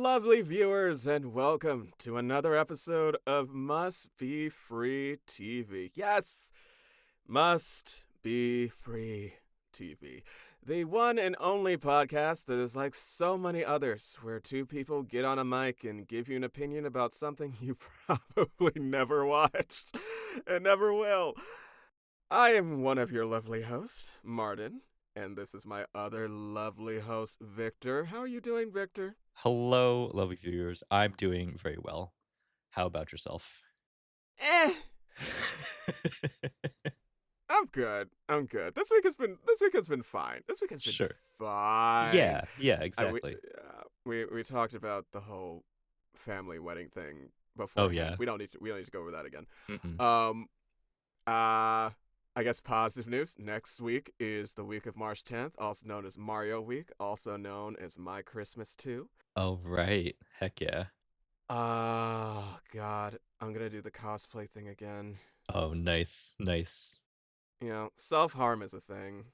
lovely viewers, and welcome to another episode of Must Be Free TV. Yes, Must Be Free TV. The one and only podcast that is like so many others, where two people get on a mic and give you an opinion about something you probably never watched and never will. I am one of your lovely hosts, Martin, and this is my other lovely host, Victor. How are you doing, Victor? Hello, lovely viewers. I'm doing very well. How about yourself? Eh, I'm good. I'm good. This week has been fine. This week has been Sure. fine. Yeah, I we exactly. we talked about the whole family wedding thing Oh beforehand. yeah. We don't need to go over that again. Mm-mm. Um I guess positive news. Next week is the week of March 10th, also known as Mario Week, also known as My Christmas Too. Oh right. Heck yeah. Oh God, I'm gonna do the cosplay thing again. Oh nice, nice. Self-harm is a thing.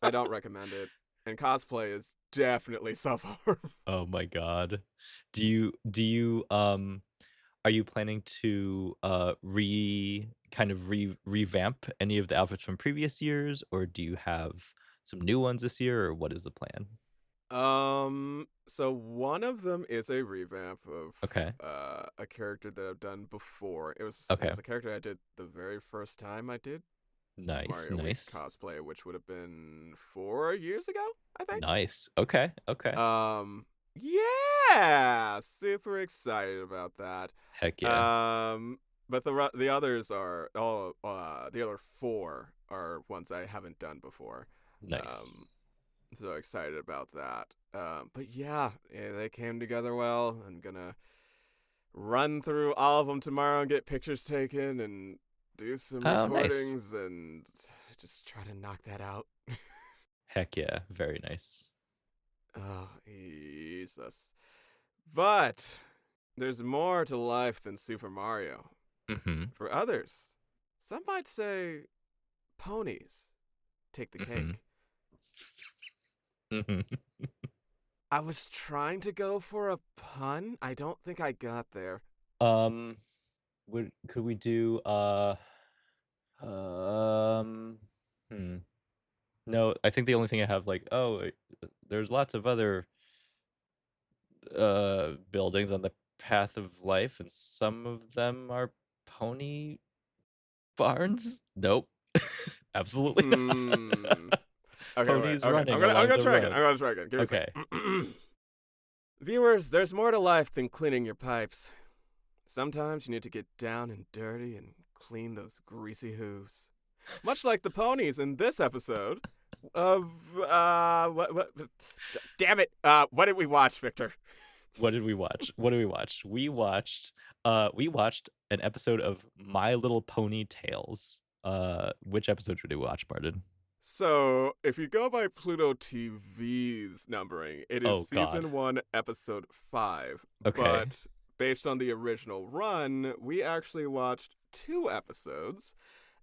I don't recommend it. And cosplay is definitely self-harm. Oh my God. Do you are you planning to revamp any of the outfits from previous years, or do you have some new ones this year, or what is the plan? So one of them is a revamp of Okay. a character that I've done before. It was Okay. a character I did the very first time I did Nice, Mario Week nice. cosplay, which would have been 4 years ago, I think. Nice. Okay. Okay. Yeah, super excited about that. Heck yeah. Um, but the others are all the other four are ones I haven't done before. Nice. Um, so excited about that. But yeah, they came together well. I'm gonna run through all of them tomorrow and get pictures taken and do some Oh, nice. recordings and just try to knock that out. Heck yeah. Very nice. Oh, Jesus. But there's more to life than Super Mario. Mm-hmm. For others, some might say ponies take the Mm-hmm. cake. Mm-hmm. I was trying to go for a pun. I don't think I got there. Um, could we do um hmm. No, I think the only thing I have there's lots of other buildings on the path of life, and some of them are pony barns? Nope. Absolutely Hmm. not. Okay, wait. Ponies Okay, I'm running gonna I'm along gonna the try again. road. I'm gonna try again. Give me a Okay. second. Viewers, there's more to life than cleaning your pipes. Sometimes you need to get down and dirty and clean those greasy hooves. Much like the ponies in this episode of damn it. What did we watch, Victor? What did we watch? What did we watch? We watched an episode of My Little Pony Tales. Which episode should we watch, Martin? So, if you go by Pluto TV's numbering, it is Oh God. season 1, episode 5. Okay. But based on the original run, we actually watched 2 episodes,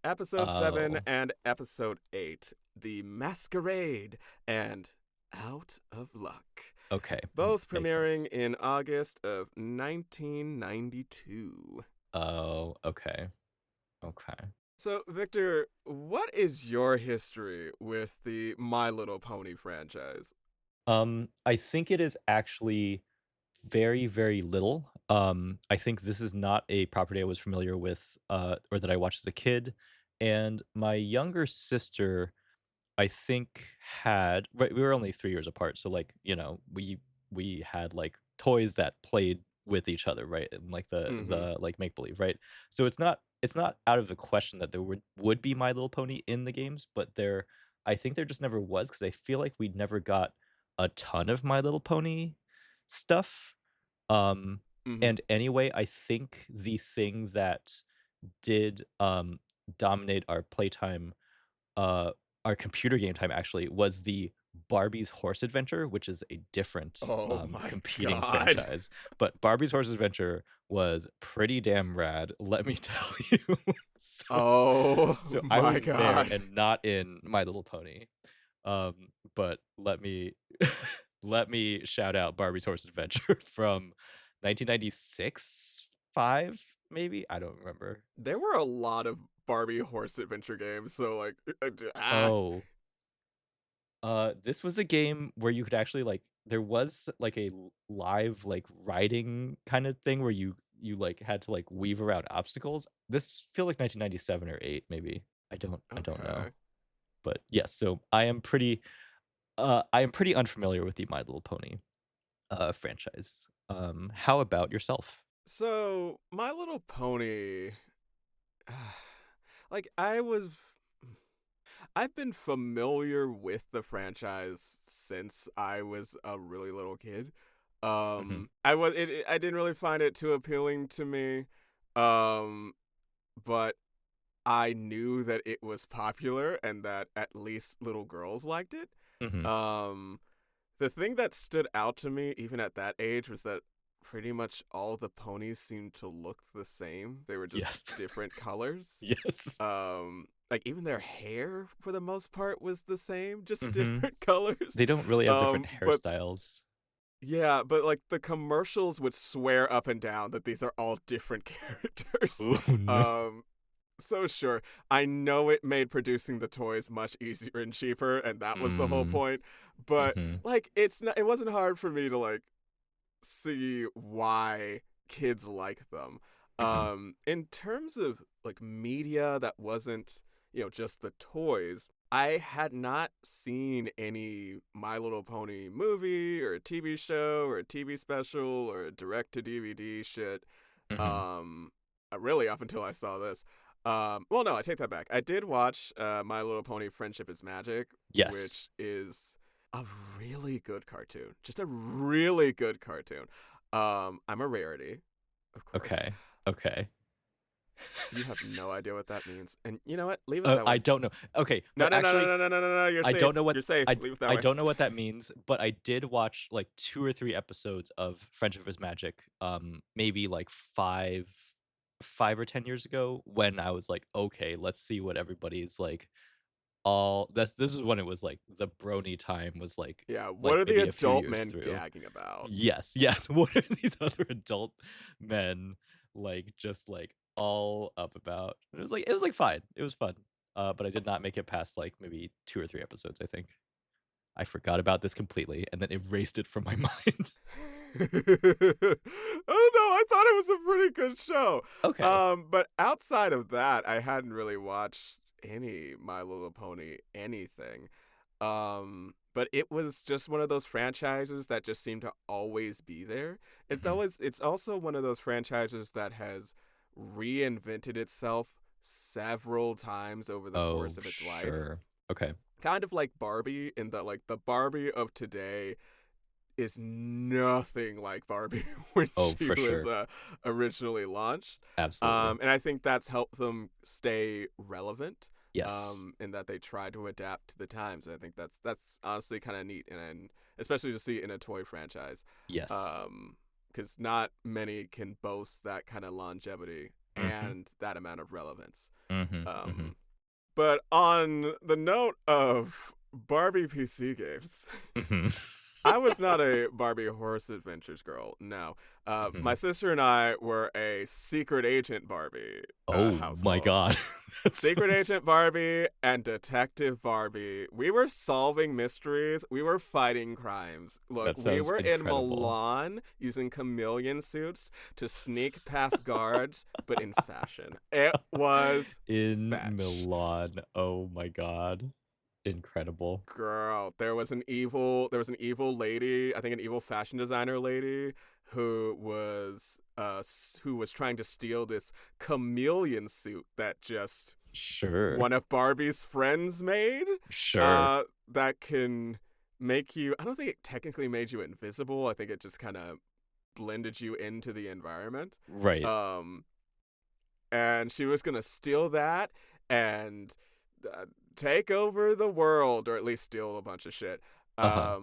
episode 7 Oh. and episode 8, The Masquerade and Out of Luck, Okay. both Makes sense. premiering in August of 1992. Oh, okay. Okay. So, Victor, what is your history with the My Little Pony franchise? I think it is actually very, very little. I think this is not a property I was familiar with, or that I watched as a kid. And my younger sister, I think, had right, we were only 3 years apart, so we had like toys that played with each other, right? And like Mm-hmm. the like make believe, right? So it's not out of the question that there would be My Little Pony in the games, but I think there just never was, because I feel like we never got a ton of My Little Pony stuff. Um, Mm-hmm. and anyway, I think the thing that did dominate our playtime, uh, our computer game time actually, was the Barbie's Horse Adventure, which is a different Oh my competing God. franchise. But Barbie's Horse Adventure was pretty damn rad, let me tell you. so Oh so I my was there God. and not in My Little Pony. But let me let me shout out Barbie's Horse Adventure from 1996, 5 maybe? I don't remember. There were a lot of Barbie horse adventure games, so like, Oh, this was a game where you could actually, like there was, like, a live, like, riding kinda thing where you had to, like, weave around obstacles. This feel like 1997 or 8 maybe. I don't know. okay. But, yes, so I am pretty unfamiliar with the My Little Pony, franchise. How about yourself? So, My Little Pony, like I've been familiar with the franchise since I was a really little kid. Mhm, I didn't really find it too appealing to me. Um, but I knew that it was popular and that at least little girls liked it. mhm. Um, the thing that stood out to me, even at that age, was that pretty much all the ponies seemed to look the same. They were just Yes. different colors. Yes. Like even their hair for the most part was the same, just Mhm. different colors. They don't really have different But hairstyles. yeah, but like the commercials would swear up and down that these are all different characters. Oh, no. Um, so sure, I know it made producing the toys much easier and cheaper, and that was the whole Mm, point. But mhm, like, it wasn't hard for me to like see why kids like them. mhm, In terms of like media that wasn't, just the toys, I had not seen any My Little Pony movie or a TV show or a TV special or a direct to DVD shit. mhm. Um, really up until I saw this. Well, no, I take that back. I did watch My Little Pony Friendship is Magic, Yes. which is a really good cartoon. Just a really good cartoon. I'm a rarity, of course. Okay. Okay. You have no idea what that means. And you know what? Leave it that I way. don't know. Okay, No, but no, no, no, actually, no, no, no, no, no. You're I safe. don't know what You're safe. Leave it that I way. don't know what that means, but I did watch, like, 2 or 3 episodes of Friendship is Magic, maybe, like, 5 or 10 years ago when I was like, "Okay, let's see what everybody's, like, all" this is when it was, like, the brony time was, Yeah, what like, are the maybe a few adult years men through. gagging about? Yes, yes. What are these other adult men, like, just, like, all up about? It was, like, fine. It was fun. But I did not make it past, like, maybe 2 or 3 episodes, I think. I forgot about this completely and then erased it from my mind. I don't know. I thought it was a pretty good show. Okay. But outside of that, I hadn't really watched any My Little Pony anything. But it was just one of those franchises that just seemed to always be there. Mhm. It's also one of those franchises that has reinvented itself several times over the Oh, course of its life. sure. Okay. Kind of like Barbie, in that like the Barbie of today is nothing like Barbie when Oh, she for was sure. originally launched. Absolutely. And I think that's helped them stay relevant. Yes. In that they try to adapt to the times. And I think that's honestly kind of neat, and especially to see it in a toy franchise, Yes. because not many can boast that kind of longevity Mhm. and that amount of relevance. Mhm. Mhm. Um, but on the note of Barbie PC games, Mhm. I was not a Barbie Horse Adventures girl. No, my Mhm. sister and I were a Secret Agent Barbie Oh my household. god. That Secret sounds Agent Barbie and Detective Barbie. We were solving mysteries. We were fighting crimes. Look, that we sounds were in incredible. Milan using chameleon suits to sneak past guards, but in fashion. It was In fetch. Milan. Oh my god. Incredible. Girl, there was an evil lady, I think an evil fashion designer lady who was trying to steal this chameleon suit that just Sure. one of Barbie's friends made, Sure. that can make you, I don't think it technically made you invisible. I think it just kind of blended you into the environment. Right. Um and she was going to steal that and uh, take over the world, or at least steal a bunch of shit. Uh-huh.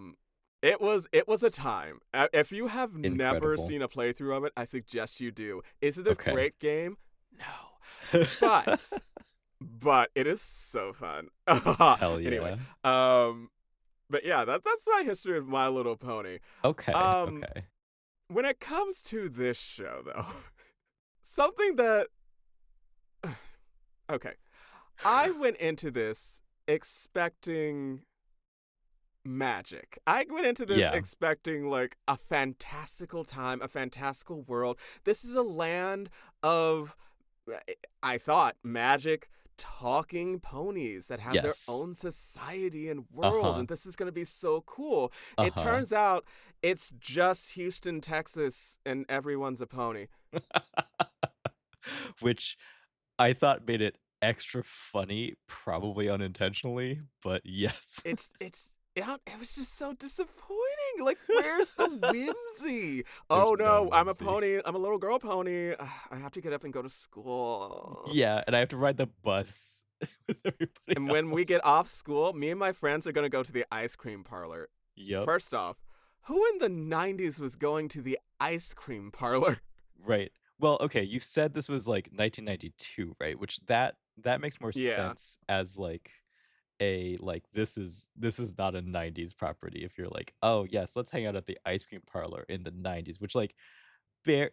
It was a time. If you have never Incredible. seen a playthrough of it, I suggest you do. Is it a Okay. great game? No, but it is so fun. Hell Anyway, yeah. um, But yeah, that's my history of My Little Pony. Okay, Um, okay. when it comes to this show, though, something that okay, I went into this expecting magic. I went into this Yeah. expecting like a fantastical time, a fantastical world. This is a land of, I thought, magic, talking ponies that have their Yes. own society and world, Uh-huh. and this is going to be so cool. It Uh-huh. turns out it's just Houston, Texas, and everyone's a pony. Which I thought made it extra funny, probably unintentionally, but yes. It was just so disappointing. Like, where's the whimsy? There's Oh no no, I'm a whimsy. pony. I'm a little girl pony. I have to get up and go to school. Yeah, and I have to ride the bus with everybody And when we else. get off school, me and my friends are gonna go to the ice cream parlor. Yep. First off, who in the 90s was going to the ice cream parlor? Right. Well, okay, you said this was like 1992, right? Which that makes more Yeah, sense as like a like this is not a 90s property if you're like, "Oh, yes, let's hang out at the ice cream parlor in the 90s," which like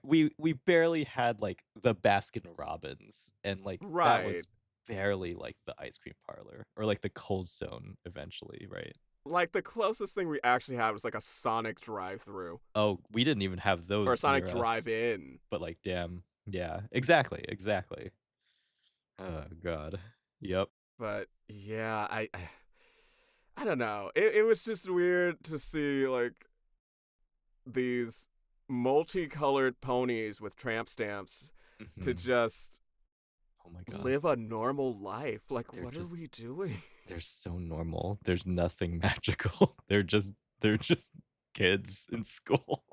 we barely had like the Baskin Robbins and like that right. was barely like the ice cream parlor or like the Cold Stone eventually, right? Like, the closest thing we actually had was like a Sonic drive-through Oh, we didn't even have or a those Sonic near us. drive-in. But like damn. Yeah, exactly, exactly. Oh god. Yep. But yeah, I don't know. It was just weird to see like these multicolored ponies with tramp stamps to Mhm. just Oh my god. live a normal life. Like, They're what are just we doing? they're so normal. There's nothing magical. They're just kids in school.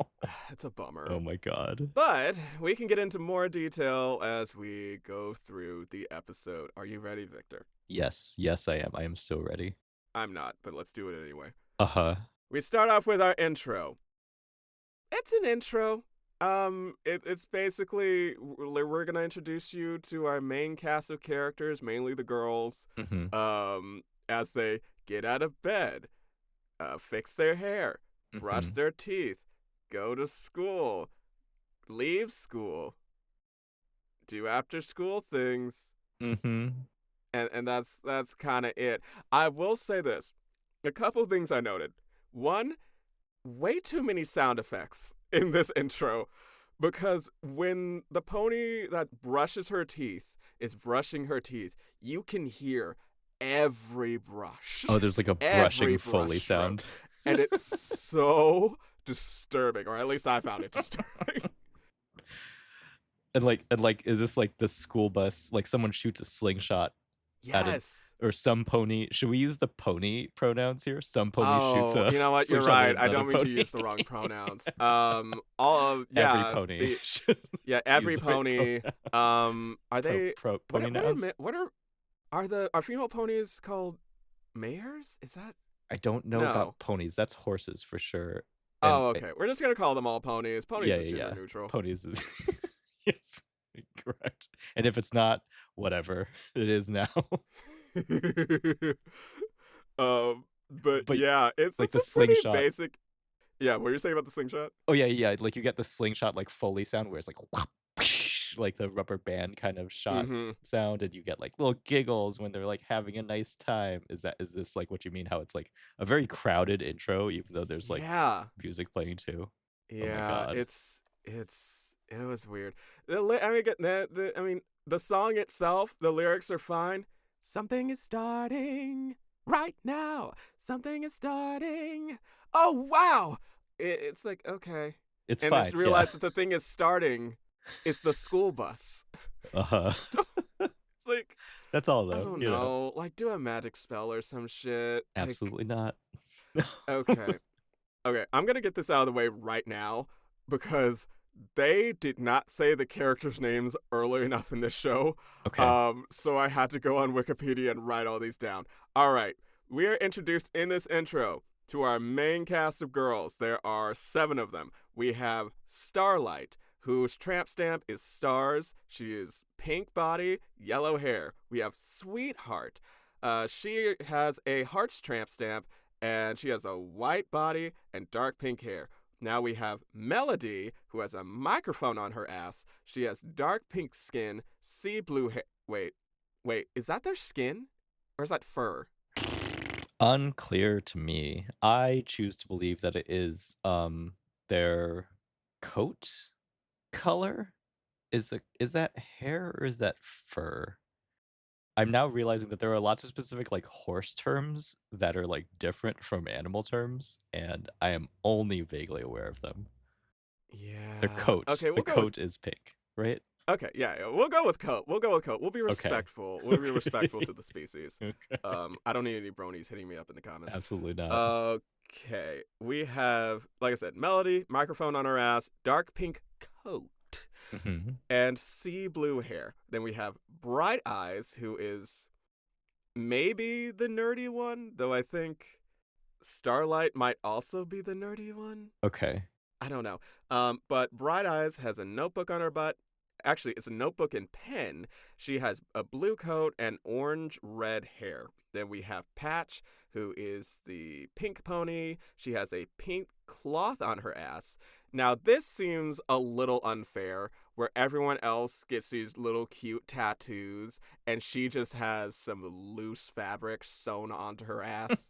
It's a Oh bummer. my god. But we can get into more detail as we go through the episode. Are you ready, Victor? Yes, yes I am. I am so ready. I'm not, but let's do it anyway. Uh-huh. We start off with our intro. It's an intro. It's basically we're gonna introduce you to our main cast of characters, mainly the girls, Mhm. as they get out of bed, fix their hair, brush Mhm. their teeth, go to school, leave school, do after school things, Mhm. and that's kind of it. I will say this: a couple things I noted. One, way too many sound effects in this intro because when the pony that brushes her teeth is brushing her teeth, you can hear every brush, Oh, there's like a every brushing brush Foley stroke, sound. and it's so disturbing, or at least I found it disturbing. And like is this like the school bus like someone shoots a slingshot at an Yes. or some pony. Should we use the pony pronouns here? Some pony shoots Oh, a you know what? You're slingshot at right. I another don't mean to pony. use the wrong pronouns. All of Every yeah, pony the should yeah, use every the right pony. pronoun. Are they Pony nouns? are female ponies called mares? Is that I don't know about no? ponies. That's horses for sure. And Oh, okay. We're just gonna call them all ponies. Ponies yeah, is yeah, gender yeah. neutral. Ponies is yes, correct. And if it's not, whatever it is now. But But yeah, like it's the a pretty slingshot. basic. Yeah, what are you saying about the slingshot? Oh yeah, yeah. Like you get the slingshot like Foley sound where it's like like the rubber band kind of shot Mm-hmm. sound, and you get like little giggles when they're like having a nice time. Is this like what you mean? How it's like a very crowded intro, even though there's like Yeah. music playing too. Oh my Yeah, god. it was weird. I mean, I mean, the song itself, the lyrics are fine. Something is starting right now. Something is starting. Oh wow! It's like okay, It's and just fine. Yeah. realize that the thing is starting is the school bus. Uh-huh. Like That's all I though, don't you know. know, like do a magic spell or some shit. Like Absolutely not. okay, okay, I'm gonna get this out of the way right now because they did not say the characters' names early enough in this show. Okay. So I had to go on Wikipedia and write all these down. All right, we are introduced in this intro to our main cast of girls. There are 7 of them. We have Starlight, whose tramp stamp is stars. She is pink body, yellow hair. We have Sweetheart. She has a heart's tramp stamp and she has a white body and dark pink hair. Now we have Melody, who has a microphone on her ass. She has dark pink skin, sea blue hair. Wait, is that their skin? Or is that fur? Unclear to me. I choose to believe that it is their coat color. Is that hair or is that fur? I'm now realizing that there are lots of specific like horse terms that are like different from animal terms, and I am only vaguely aware of them. Their Yeah. coat. Okay, The we'll go with. coat is pink, right? Okay, yeah, we'll go with coat. We'll go with coat. We'll be Okay. respectful. We'll be respectful Okay. to the species. Okay. I don't need any bronies hitting me up in the comments. Absolutely not. Okay, we have, like I said, Melody, microphone on her ass, dark pink coat, Mhm. and sea blue hair. Then we have Bright Eyes, who is maybe the nerdy one, though I think Starlight might also be the nerdy one. Okay. I don't know. But Bright Eyes has a notebook on her butt. Actually, it's a notebook and pen. She has a blue coat and orange red hair. Then we have Patch, who is the pink pony. She has a pink cloth on her ass. Now, this seems a little unfair, where everyone else gets these little cute tattoos, and she just has some loose fabric sewn onto her ass.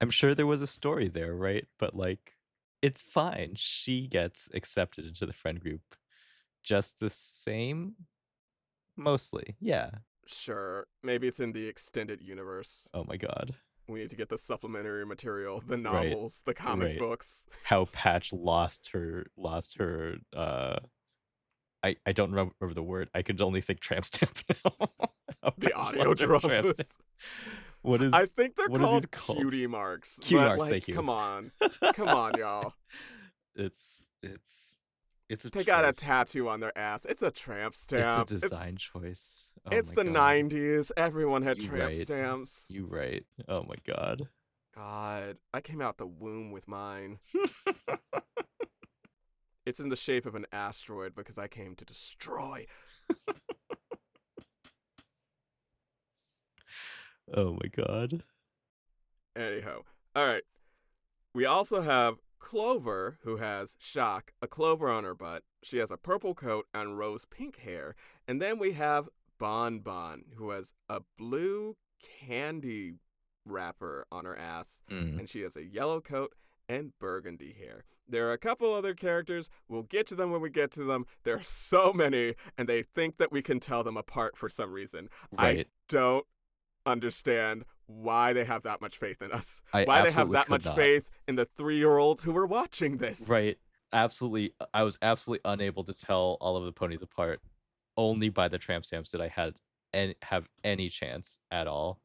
I'm sure there was a story there, right? But like it's fine. She gets accepted into the friend group just the same mostly. Yeah. Sure, maybe it's in the extended universe. Oh my god. We need to get the supplementary material, the Right. novels, the comic Right. books, How Patch lost her I don't remember the word. I can only think tramp stamp now. How the Patch audio lost her tramp dramas. stamp. What I is think they're what are these called called? cutie marks, Cue but marks, like, thank you. come on, y'all. It's a They got a choice. tattoo on their ass. It's a tramp It's a stamp. design choice. Oh It's my the god. '90s. Everyone had You tramp right. stamps. You right. Oh my god. God, I came out the womb with mine. It's in the shape of an asteroid because I came to destroy. Oh my god. Anyhow, all right. We also have Clover, who has shock, a clover on her butt. She has a purple coat and rose pink hair. And then we have Bon Bon, who has a blue candy wrapper on her ass. Mm. And she has a yellow coat and burgundy hair. There are a couple other characters. We'll get to them when we get to them. There are so many, and they think that we can tell them apart for some reason. I Right. don't understand why they have that much faith in us. I Why they have absolutely that could much not. faith in the 3-year-olds who were watching this. Right. Absolutely. I was absolutely unable to tell all of the ponies apart. Only by the tramp stamps did I have any chance at all.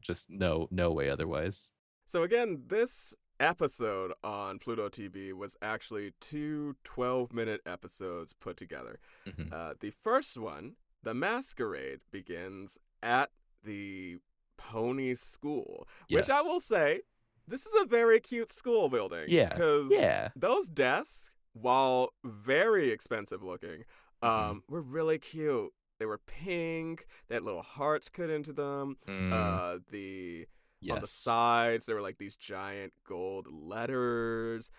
Just no way otherwise. So again, this episode on Pluto TV was actually two 12-minute episodes put together. Mhm. The first one, The Masquerade, begins at the pony school, which I Yes. will say, this is a very cute school building. Yeah. Because Yeah. those desks, while very expensive looking, Mhm. were really cute. They were pink. They had little hearts cut into them. Mm. On the Yes. sides, there were like these giant gold letters.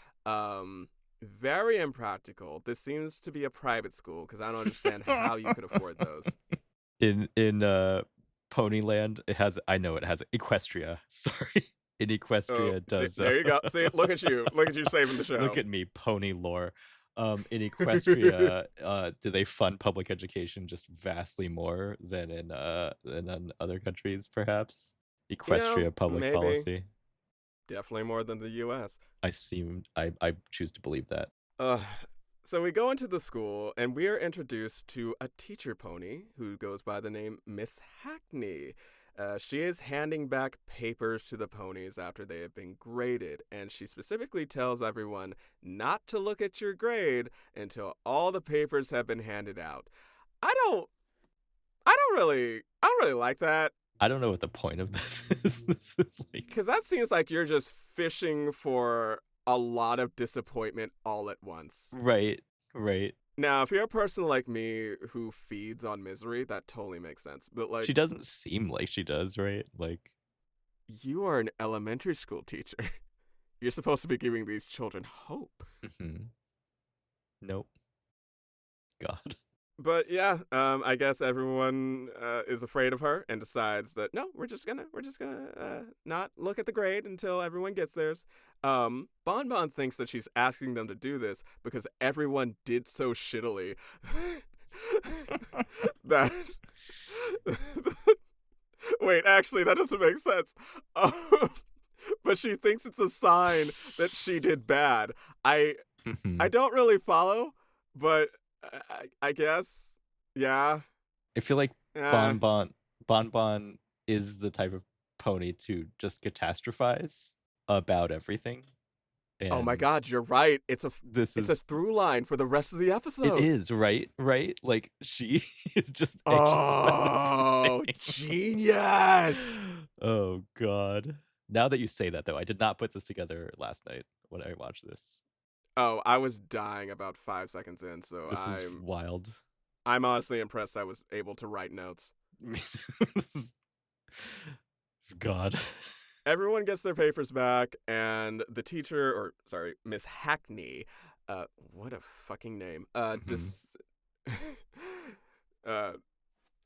Very impractical. This seems to be a private school because I don't understand how you could afford those. In Ponyland, it has Equestria. Sorry. In Oh, Equestria see, does there you go. See, look at you. Look at you saving the show. look at me, pony lore. In Equestria, do they fund public education just vastly more than in other countries, perhaps? Equestria public maybe. policy. Definitely more than the U.S. I choose to believe that. So we go into the school, and we are introduced to a teacher pony who goes by the name Miss Hackney. She is handing back papers to the ponies after they have been graded, and she specifically tells everyone not to look at your grade until all the papers have been handed out. I don't really like that. I don't know what the point of this is. This is like Because that seems like you're just fishing for a lot of disappointment all at once. right. Now, if you're a person like me who feeds on misery, that totally makes sense. But like, She doesn't seem like she does, right? Like You are an elementary school teacher. You're supposed to be giving these children hope. Mhm. Nope. God. But yeah, I guess everyone is afraid of her and decides that no, we're just gonna not look at the grade until everyone gets theirs. Bon Bon thinks that she's asking them to do this because everyone did so shittily that. Wait, actually, that doesn't make sense. But she thinks it's a sign that she did bad. I I Mhm. don't really follow, but I guess, yeah. I feel like Uh, Bon Bon Bon Bon is the type of pony to just catastrophize about everything, oh my and God, you're right. this It's a is through line for the rest of the it episode. is, right? Right? Like, she is just anxious about Oh, everything. genius! Oh god. Now that you say that, though, I did not put this together last night when I watched this. Oh, I was dying about 5 seconds in, so This is I'm wild. I'm honestly impressed I was able to write notes. This is God. Everyone gets their papers back, and the teacher, or sorry, Miss Hackney, what a fucking name, Mhm. uh,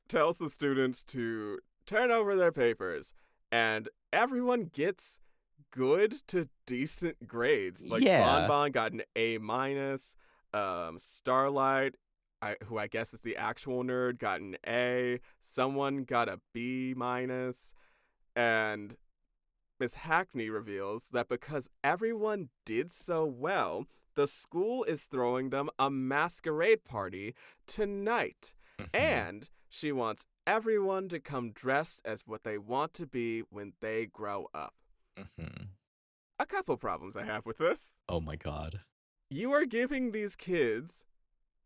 tells the students to turn over their papers, and everyone gets good to decent grades. Like Bon Yeah. Bon got an A minus. Starlight, who I guess is the actual nerd, got an A. Someone got a B minus, and Miss Hackney reveals that because everyone did so well, the school is throwing them a masquerade party tonight. Mhm. And she wants everyone to come dressed as what they want to be when they grow up. Mhm. A couple problems I have with this. Oh my god. You are giving these kids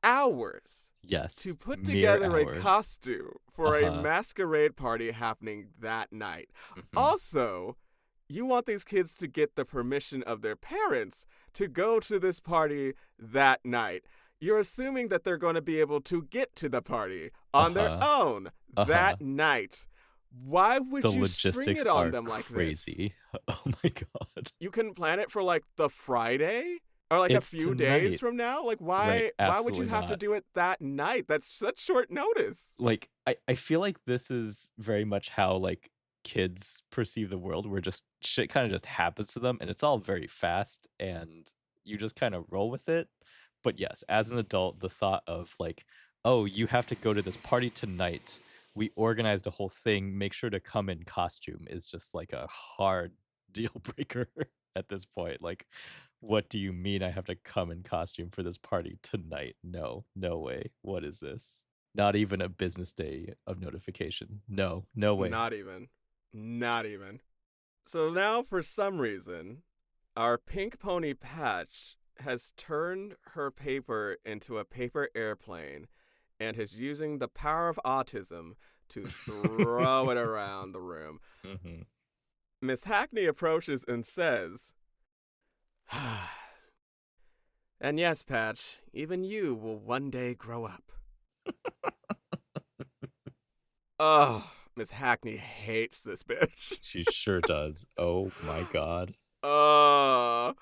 hours to Yes. put Mere together a hours. costume for a Uh-huh. masquerade party happening that night. Mhm. Also, you want these kids to get the permission of their parents to go to this party that night. You're assuming that they're going to be able to get to the party on their Uh-huh. own Uh-huh. that night. Why The would you spring logistics it on are them like this? crazy. Oh my god. You couldn't plan it for like the Friday or like a It's few days tonight. from now? Like Right. why would you Absolutely have to not. do it that night? That's such short notice. Like, I feel like this is very much how, like, kids perceive the world, where just shit kinda just happens to them, and it's all very fast, and you just kinda roll with it. But yes, as an adult, the thought of, like, "Oh, you have to go to this party tonight. We organized a whole thing. Make sure to come in costume," is just, like, a hard deal breaker at this point. Like, what do you mean I have to come in costume for this party tonight? No, no way. What is this? Not even a business day of notification. No, no way. Not even. Not even. So now, for some reason, our pink pony Patch has turned her paper into a paper airplane and is using the power of autism to throw it around the room. Mhm. Miss Hackney approaches and says, and yes, Patch, even you will one day grow up. Oh, Miss Hackney hates this bitch. She sure does. Oh my god. Uh,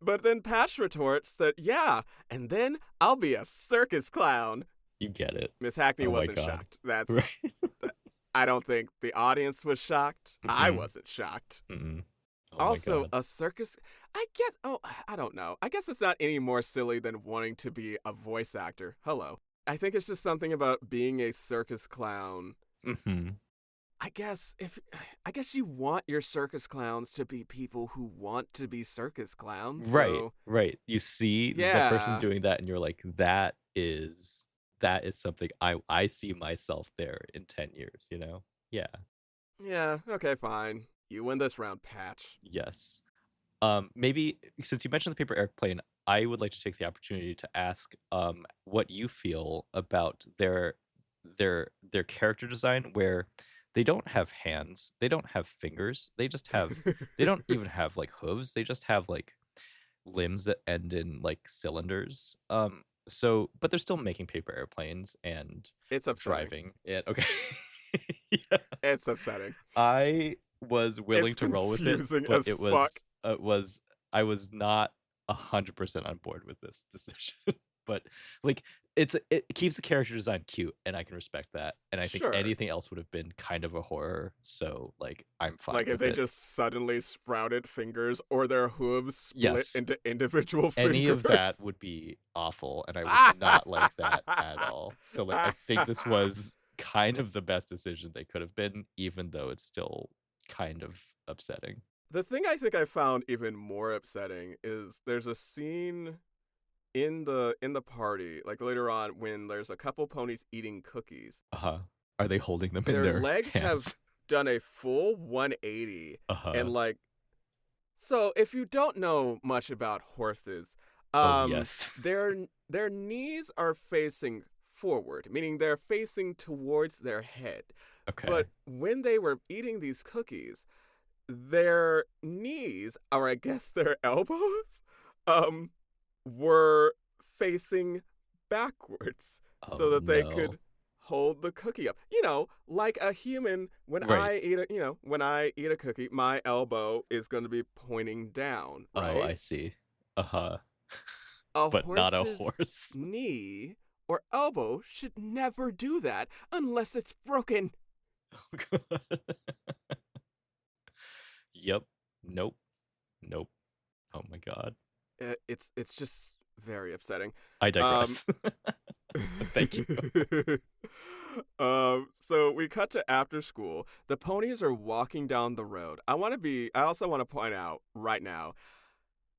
but then Patch retorts that, yeah, and then I'll be a circus clown. You get it. Miss Hackney Oh my wasn't god. shocked. That's. Right? I don't think the audience was shocked. I Mhm. wasn't shocked. Mm. Oh my Also, god. a circus. I guess. Oh, I don't know. I guess it's not any more silly than wanting to be a voice actor. Hello. I think it's just something about being a circus clown. Mhm. I guess you want your circus clowns to be people who want to be circus clowns. Right, So, right. You see the person yeah. doing that and you're like, that is something I see myself there in 10 years, you know? Yeah. Yeah, okay, fine. You win this round, Patch. Yes. Maybe since you mentioned the paper airplane, I would like to take the opportunity to ask what you feel about their character design, where they don't have hands, they don't have fingers, they don't even have like hooves, they just have like limbs that end in like cylinders. So but they're still making paper airplanes and It's upsetting. driving it. Okay. Yeah. It's upsetting. I was It's willing to roll with it, confusing but as fuck. I was not 100% on board with this decision. But like it keeps the character design cute, and I can respect that. And I think Sure. anything else would have been kind of a horror, so like I'm fine Like if with they it. just suddenly sprouted fingers or their hooves split Yes, into individual any of that fingers. would be awful, and I would not like that at all. So like I think this was kind of the best decision they could have been, even though it's still kind of upsetting. The thing I think I found even more upsetting is there's a scene in the party, like later on when there's a couple ponies eating cookies. Uh-huh. Are they holding them in Their their legs have hands? done a full 180 and Uh-huh. like so if you don't know much about horses, Oh, yes. their knees are facing forward, meaning they're facing towards their head. Okay. But when they were eating these cookies, their knees, or I guess their elbows, um, were facing backwards so Oh, that they no. could hold the cookie up. You know, like a human, Right. when I eat a cookie, my elbow is going to be pointing down, Oh, right? I see. Uh-huh. A But not a horse's horse. knee or elbow should never do that unless it's broken. Oh, God. Yep. Nope. Nope. Oh my God. It's just very upsetting. I Um, digress. Thank you. so we cut to after school. The ponies are walking down the road. I also want to point out right now,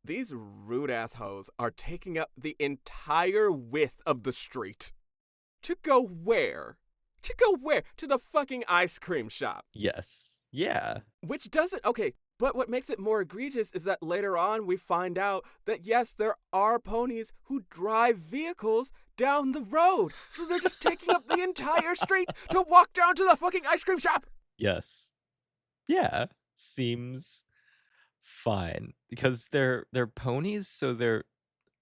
these rude assholes are taking up the entire width of the street. To go where? To go where? To the fucking ice cream shop. Yes. Yeah. Which doesn't, okay, but what makes it more egregious is that later on we find out that yes, there are ponies who drive vehicles down the road. So they're just taking up the entire street to walk down to the fucking ice cream shop. Yes. Yeah. Seems fine because they're ponies, so they're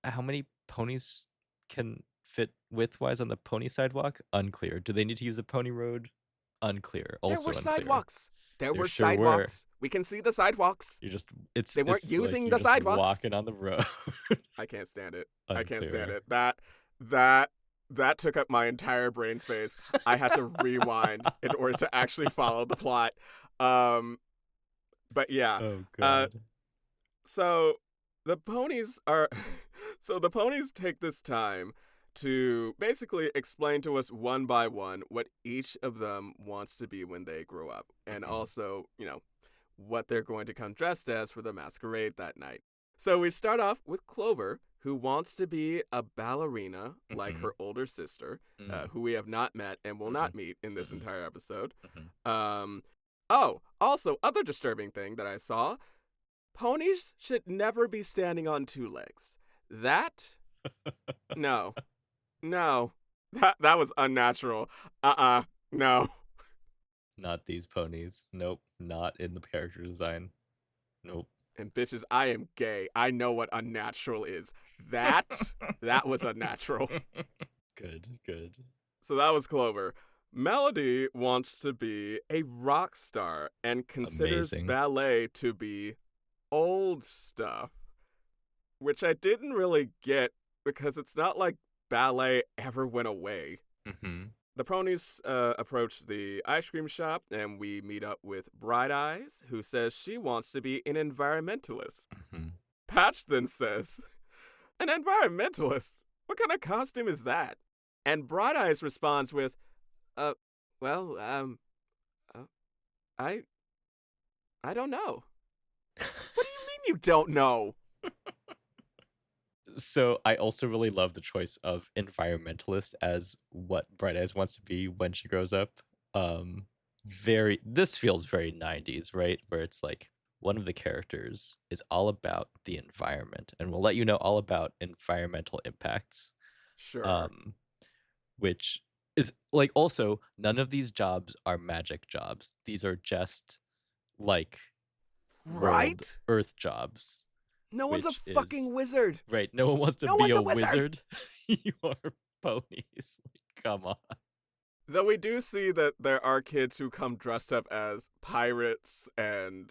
how many ponies can fit widthwise on the pony sidewalk? Unclear. Do they need to use a pony road? Unclear. There Also were unclear. sidewalks. There There were sure were. sidewalks. We can see the sidewalks. You're just They weren't it's like using you're the just sidewalks. walking on the road. I can't stand it. I can't stand Unclear. it. That took up my entire brain space. I had to rewind in order to actually follow the plot. Um, but yeah. Oh Uh, God. so the ponies are so the ponies take this time to basically explain to us one by one what each of them wants to be when they grow up, and Mhm. also, what they're going to come dressed as for the masquerade that night. So we start off with Clover, who wants to be a ballerina like Mhm. her older sister, Mm. who we have not met and will Mhm. not meet in this Mhm. entire episode. Mhm. Um, oh, also, other disturbing thing that I saw, ponies should never be standing on two legs. That, no, no, that was unnatural. No. Not these ponies. Nope. Not in the character design. Nope. And bitches, I am gay. I know what unnatural is. That was unnatural. Good, good. So that was Clover. Melody wants to be a rock star and considers Amazing. ballet to be old stuff, which I didn't really get because it's not like ballet ever went away. Mhm. The ponies approach the ice cream shop, and we meet up with Bright Eyes, who says she wants to be an environmentalist. Mhm. Patch then says, "An environmentalist? What kind of costume is that?" And Bright Eyes responds with, "Uh, well, uh, I, I don't know." What do you mean you don't know? So I also really love the choice of environmentalist as what Bright Eyes wants to be when she grows up. Very this feels very 90s, right? Where it's like one of the characters is all about the environment and will let you know all about environmental impacts. Sure. Um, which is like also none of these jobs are magic jobs. These are just like world Right? earth jobs, No one's a which is fucking wizard. right. No one wants to No be one's a a wizard. wizard. You are ponies. Like, come on. Though we do see that there are kids who come dressed up as pirates and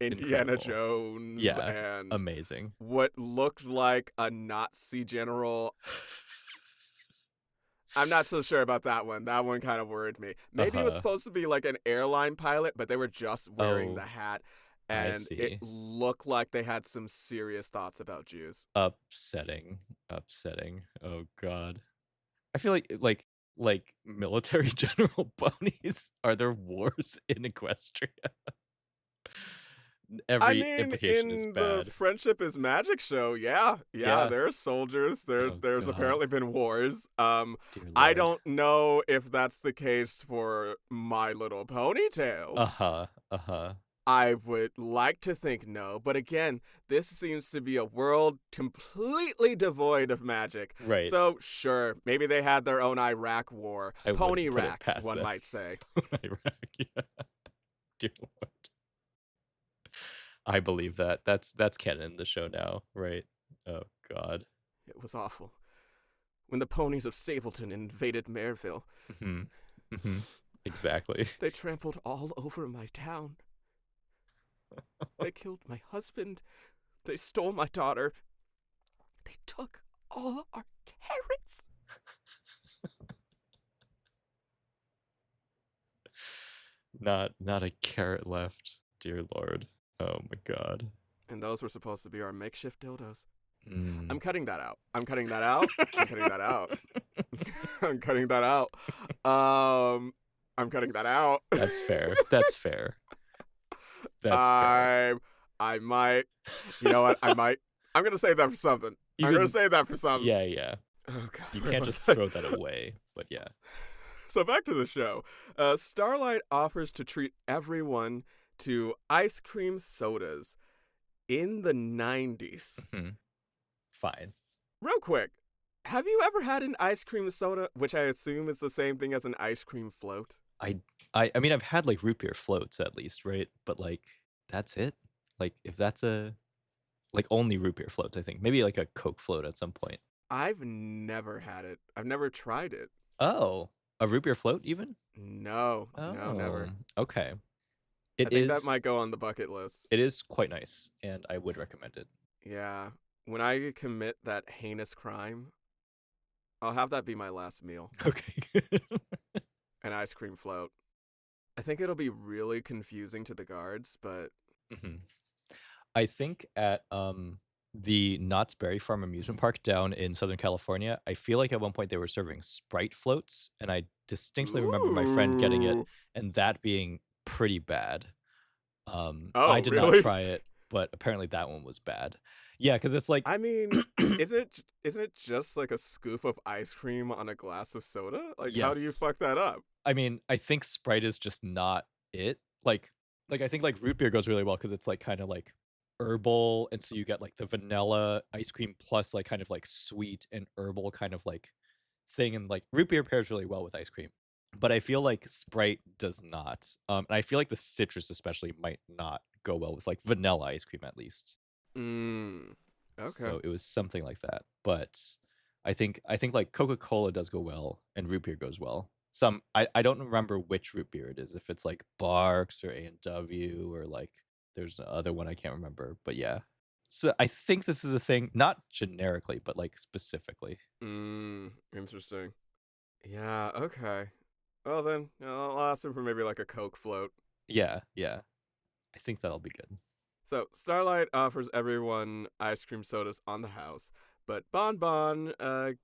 Indiana Incredible. Jones Yeah, and amazing. what looked like a Nazi general. I'm not so sure about that one. That one kind of worried me. Maybe it was Uh-huh. supposed to be like an airline pilot, but they were just wearing the Oh, hat, I and it see. looked like they had some serious thoughts about Jews. Upsetting, upsetting. Oh god. I feel like military general ponies. Are there wars in Equestria? I Every mean, implication is in the bad. Friendship is Magic show, yeah, Yeah. there's soldiers. Oh There's god. apparently been wars. Dear I lord. don't know if that's the case for My Little Ponytails. Uh-huh. Uh-huh. I would like to think no, but again, this seems to be a world completely devoid of magic. Right. So, sure, maybe they had their own Iraq war. I Pony wouldn't put it rack, past one them. might say. Iraq. Yeah. Dear lord. I believe that. That's canon in the show now, right? Oh god. It was awful. When the ponies of Stapleton invaded Mayerville, Mhm. Mhm. Exactly. they trampled all over my town. They killed my husband. They stole my daughter. They took all our carrots. Not a carrot left, dear lord. Oh my god. And those were supposed to be our makeshift dildos. Mm. I'm cutting that out. I'm cutting that out. I'm cutting that out. I'm cutting that out. I'm cutting that out. That's fair. That's fair. That's fair. I might. You know what? I might. I'm gonna save that for something. I'm gonna Even save that for something. yeah, yeah. Oh god. You where can't was just I? throw that away. But yeah. So back to the show. Starlight offers to treat everyone to ice cream sodas in the 90s. Mhm. Fine. Real quick, have you ever had an ice cream soda, which I assume is the same thing as an ice cream float? I I mean I've had like root beer floats at least, right? But like that's it. Like if that's a like only root beer floats, I think. Maybe like a Coke float at some point. I've never had it. I've never tried it. Oh, a root beer float even? No, no, Oh, never. okay. I It think that is might go on the bucket list. it is quite nice, and I would recommend it. Yeah. When I commit that heinous crime, I'll have that be my last meal. Okay, good. An ice cream float. I think it'll be really confusing to the guards, but Mhm. I think at the Knott's Berry Farm amusement park down in Southern California, I feel like at one point they were serving Sprite floats, and I distinctly remember my friend getting it ooh. and that being pretty bad. I Oh, did not really? try it, but apparently that one was bad. Yeah, because it's like I mean, isn't it just like a scoop of ice cream on a glass of soda? Like how do you yes. fuck that up? I mean, I think Sprite is just not it. Like I think like root beer goes really well because it's like kind of like herbal, and so you get like the vanilla ice cream plus like kind of like sweet and herbal kind of like thing, and like root beer pairs really well with ice cream. But I feel like Sprite does not. And I feel like the citrus especially might not go well with like vanilla ice cream at least. Mm. Okay. So it was something like that. But I think like Coca-Cola does go well and root beer goes well. I don't remember which root beer it is, if it's like Barks or A&W or like there's another one I can't remember. But yeah. So I think this is a thing, not generically, but like specifically. Interesting. Yeah, okay. Well then, I'll ask him for maybe like a Coke float. Yeah, yeah. I think that'll be good. So Starlight offers everyone ice cream sodas on the house, but Bon Bon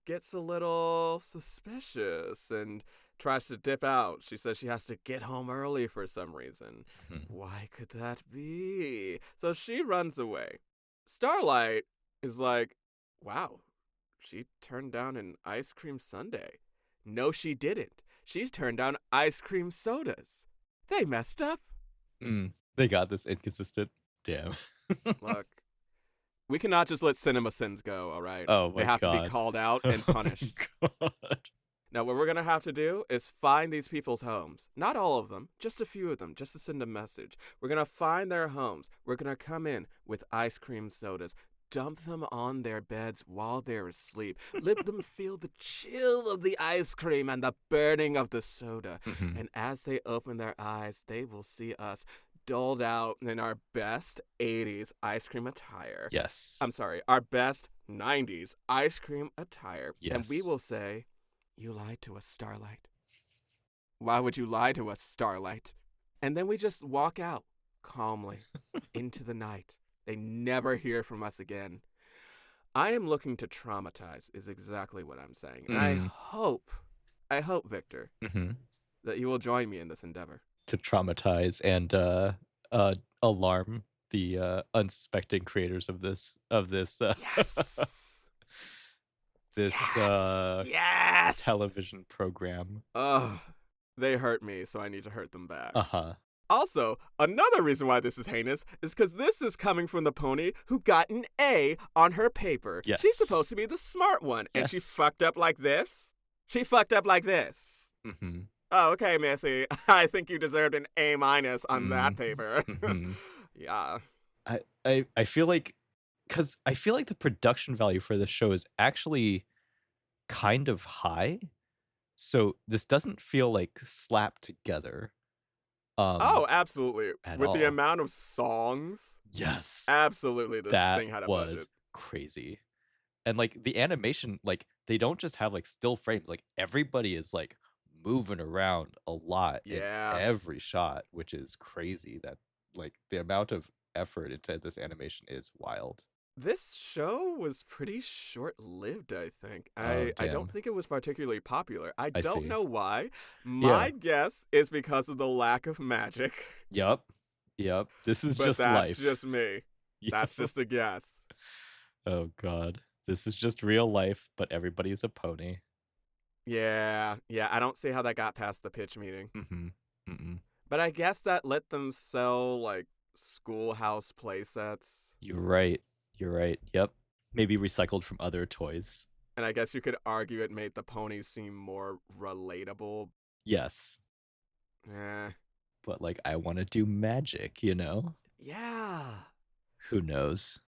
gets a little suspicious and tries to dip out. She says she has to get home early for some reason. Mhm. Why could that be? So she runs away. Starlight is like, wow, she turned down an ice cream sundae. No, she didn't. She's turned down ice cream sodas. They messed up. They got this inconsistent. Damn. Look, we cannot just let cinema sins go, all right? Oh They my have to be god. called out and punished. Oh god. Now, what we're going to have to do is find these people's homes. Not all of them, just a few of them, just to send a message. We're going to find their homes. We're going to come in with ice cream sodas. dump them on their beds while they're asleep. Let them feel the chill of the ice cream and the burning of the soda. Mhm. And as they open their eyes, they will see us doled out in our best 80s ice cream attire. Yes. I'm sorry, our best 90s ice cream attire. And we Yes. will say, "You lied to us, Starlight. Why would you lie to us, Starlight?" And then we just walk out calmly into the night. They never hear from us again. I am looking to traumatize, is exactly what I'm saying. And I hope, Victor, Mhm. that you will join me in this endeavor. To traumatize and alarm the unsuspecting creators of this Yes! this Yes! Yes! television program. Ugh. They hurt me, so I need to hurt them back. Uh-huh. Also, another reason why this is heinous is because this is coming from the pony who got an A on her paper. Yes. She's supposed to be the smart one, and she Yes. fucked up like this? She fucked up like this. Mhm. Oh, okay, Missy. I think you deserved an A- on that paper. Mhm. Yeah. I feel like, because I feel like the production value for this show is actually kind of high. So this doesn't feel like slapped together. Oh, absolutely. At With the all. amount of songs, Yes. absolutely this That thing had a was budget. crazy. And like the animation, like they don't just have like still frames, like everybody is like moving around a lot in Yeah. every shot, which is crazy. That like the amount of effort into this animation is wild. This show was pretty short-lived, I think. Oh, I don't damn. think it was particularly popular. I I don't see. know why. My Yeah. guess is because of the lack of magic. Yep. Yep. This is But just that's life. just me. That's Yep. just a guess. Oh god. This is just real life, but everybody's a pony. Yeah, I don't see how that got past the pitch meeting. Mm-hmm. Mm-mm. But I guess that let them sell, like, schoolhouse playsets. You're right. You're right. Yep. Maybe recycled from other toys. And I guess you could argue it made the ponies seem more relatable. Yes. Eh. But like I want to do magic, you know? Yeah. Who knows?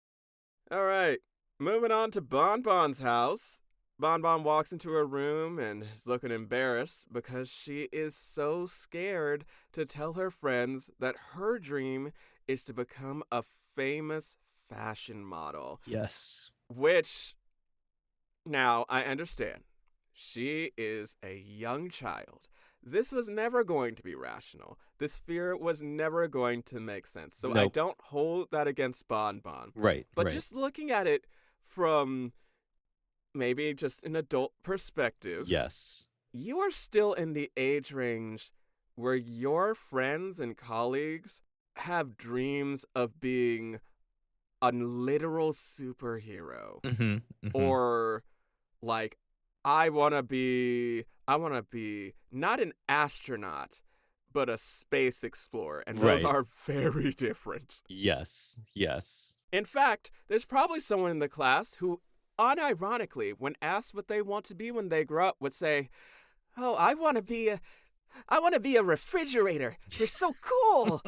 All right. Moving on to Bonbon's house. Bonbon walks into her room and is looking embarrassed because she is so scared to tell her friends that her dream is to become a famous fashion model. Yes. Which, now, I understand. She is a young child. This was never going to be rational. This fear was never going to make sense. So I Nope. don't hold that against Bonbon. Right. But right. just looking at it from maybe just an adult perspective, Yes. you are still in the age range where your friends and colleagues have dreams of being a literal superhero. Mm-hmm. Mm-hmm. Or like I want to be not an astronaut but a space explorer, and those Right. are very different. Yes. Yes. In fact, there's probably someone in the class who unironically, when asked what they want to be when they grow up, would say, "Oh, I want to be a refrigerator. They're so cool."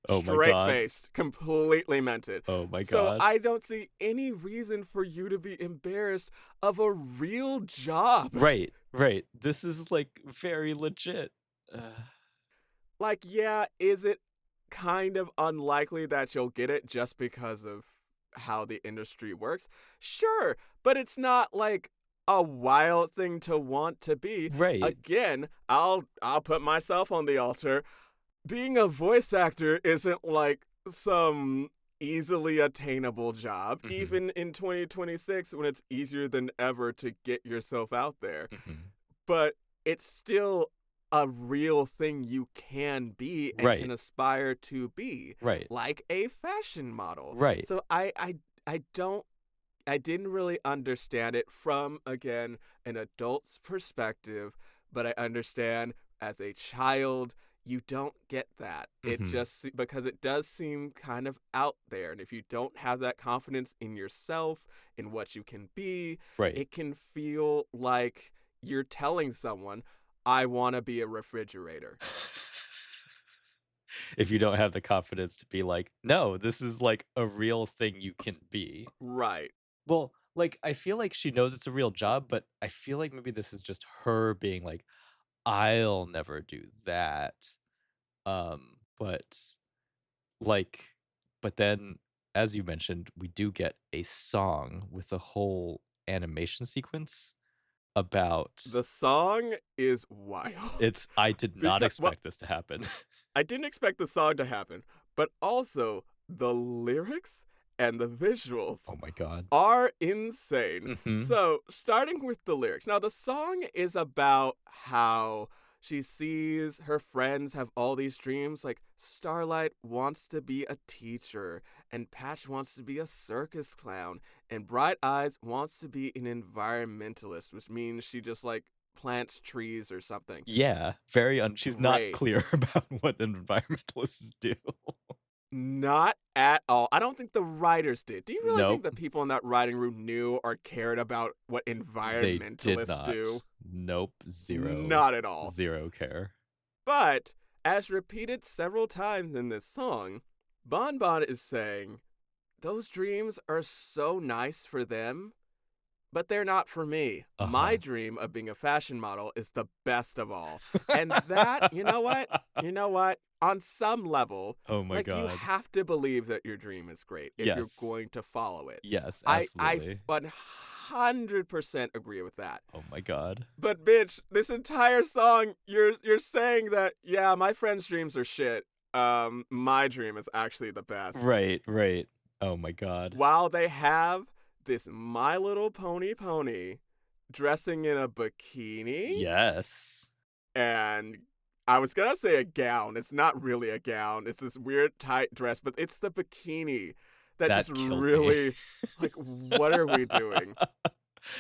Oh my god. Straight-faced, completely meant it. Oh my So god. I don't see any reason for you to be embarrassed of a real job. Right. Right. This is like very legit. Like, yeah, is it kind of unlikely that you'll get it just because of how the industry works? Sure, but it's not like a wild thing to want to be. Right. Again, I'll put myself on the altar. Being a voice actor isn't like some easily attainable job, Mhm. even in 2026 when it's easier than ever to get yourself out there. Mhm. But it's still a real thing you can be and Right. can aspire to be, Right. like a fashion model. Right. So I didn't really understand it from, again, an adult's perspective, but I understand as a child you don't get that. It Mhm. just because it does seem kind of out there, and if you don't have that confidence in yourself, in what you can be, Right. it can feel like you're telling someone, "I want to be a refrigerator." if you don't have the confidence to be like, "No, this is, like, a real thing you can be." Right. Well, like, I feel like she knows it's a real job, but I feel like maybe this is just her being like, "I'll never do that." But, like but then, as you mentioned, we do get a song with a whole animation sequence about The song is wild. it's I did not Because, well, expect this to happen. I didn't expect the song to happen, but also the lyrics and the visuals Oh my god. are insane. Mhm. So, starting with the lyrics. Now, the song is about how she sees her friends have all these dreams. Like, Starlight wants to be a teacher, and Patch wants to be a circus clown, and Bright Eyes wants to be an environmentalist, which means she just, like, plants trees or something. Yeah, very she's not Great. clear about what environmentalists do. Not at all. I don't think the writers did. Do you really think Nope, the people in that writing room knew or cared about what they did environmentalists not. do? Nope, 0, Not at all. 0 care. But, as repeated several times in this song, Bon Bon is saying, those dreams are so nice for them, but they're not for me. My Uh-huh. dream of being a fashion model is the best of all. And that, you know what? You know what? On some level, Oh my like you god. have to believe that your dream is great if you're Yes. going to follow it. Yes, I absolutely. 100% agree with that. Oh my god. But bitch, this entire song you're saying that yeah, my friend's dreams are shit. My dream is actually the best. Right, right. Oh my god. While they have this My Little Pony dressing in a bikini Yes. and I was gonna say a gown. It's not really a gown. It's this weird tight dress, but it's the bikini that just That killed me. really like what are we doing?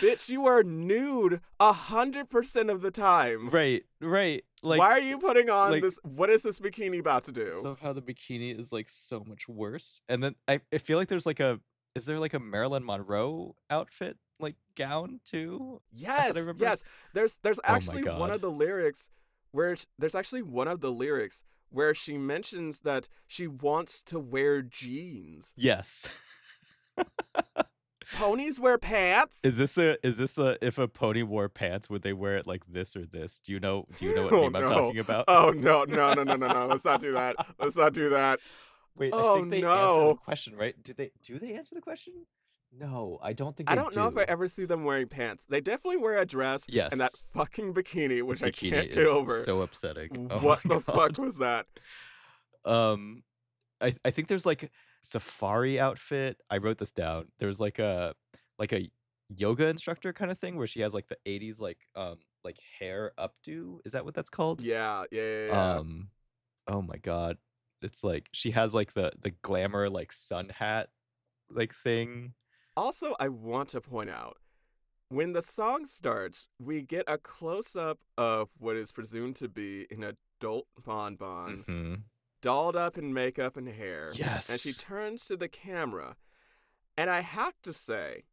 Bitch, you are nude 100% of the time. Right, right. Why are you putting on Like this? What is this bikini about to do? somehow the bikini is, like, so much worse, and then I feel like there's, like, a is there, like, a Marilyn Monroe outfit, like, gown too? I thought I Yes, remembered. yes. There's Oh my actually one god. of the lyrics where there's actually one of the lyrics where she mentions that she wants to wear jeans. Yes. Ponies wear pants? Is this a if a pony wore pants, would they wear it like this or this? Do you know what Oh meme I'm no. talking about? Oh no, no, no, no, no, no. Let's not do that. Let's not do that. Wait, I Oh think they answer the no. question, right? Do they answer the question? No, I don't think I they don't know if I do. ever see them wearing pants. They definitely wear a dress and that Yes. fucking bikini, The which I bikini can't get is over. so upsetting. Oh What my the fuck god. was that? Um, I think there's, like, safari outfit. I wrote this down. There's, like a yoga instructor kinda thing where she has, like, the '80s, like, hair updo. Is that what that's called? Yeah, yeah, yeah, yeah. Um, oh my god. It's like she has, like, the glamour, like, sun hat, like, thing. Also, I want to point out when the song starts, we get a close up of what is presumed to be an adult Bon Bon, Mhm. dolled up in makeup and hair, and she Yes. turns to the camera. And I have to say,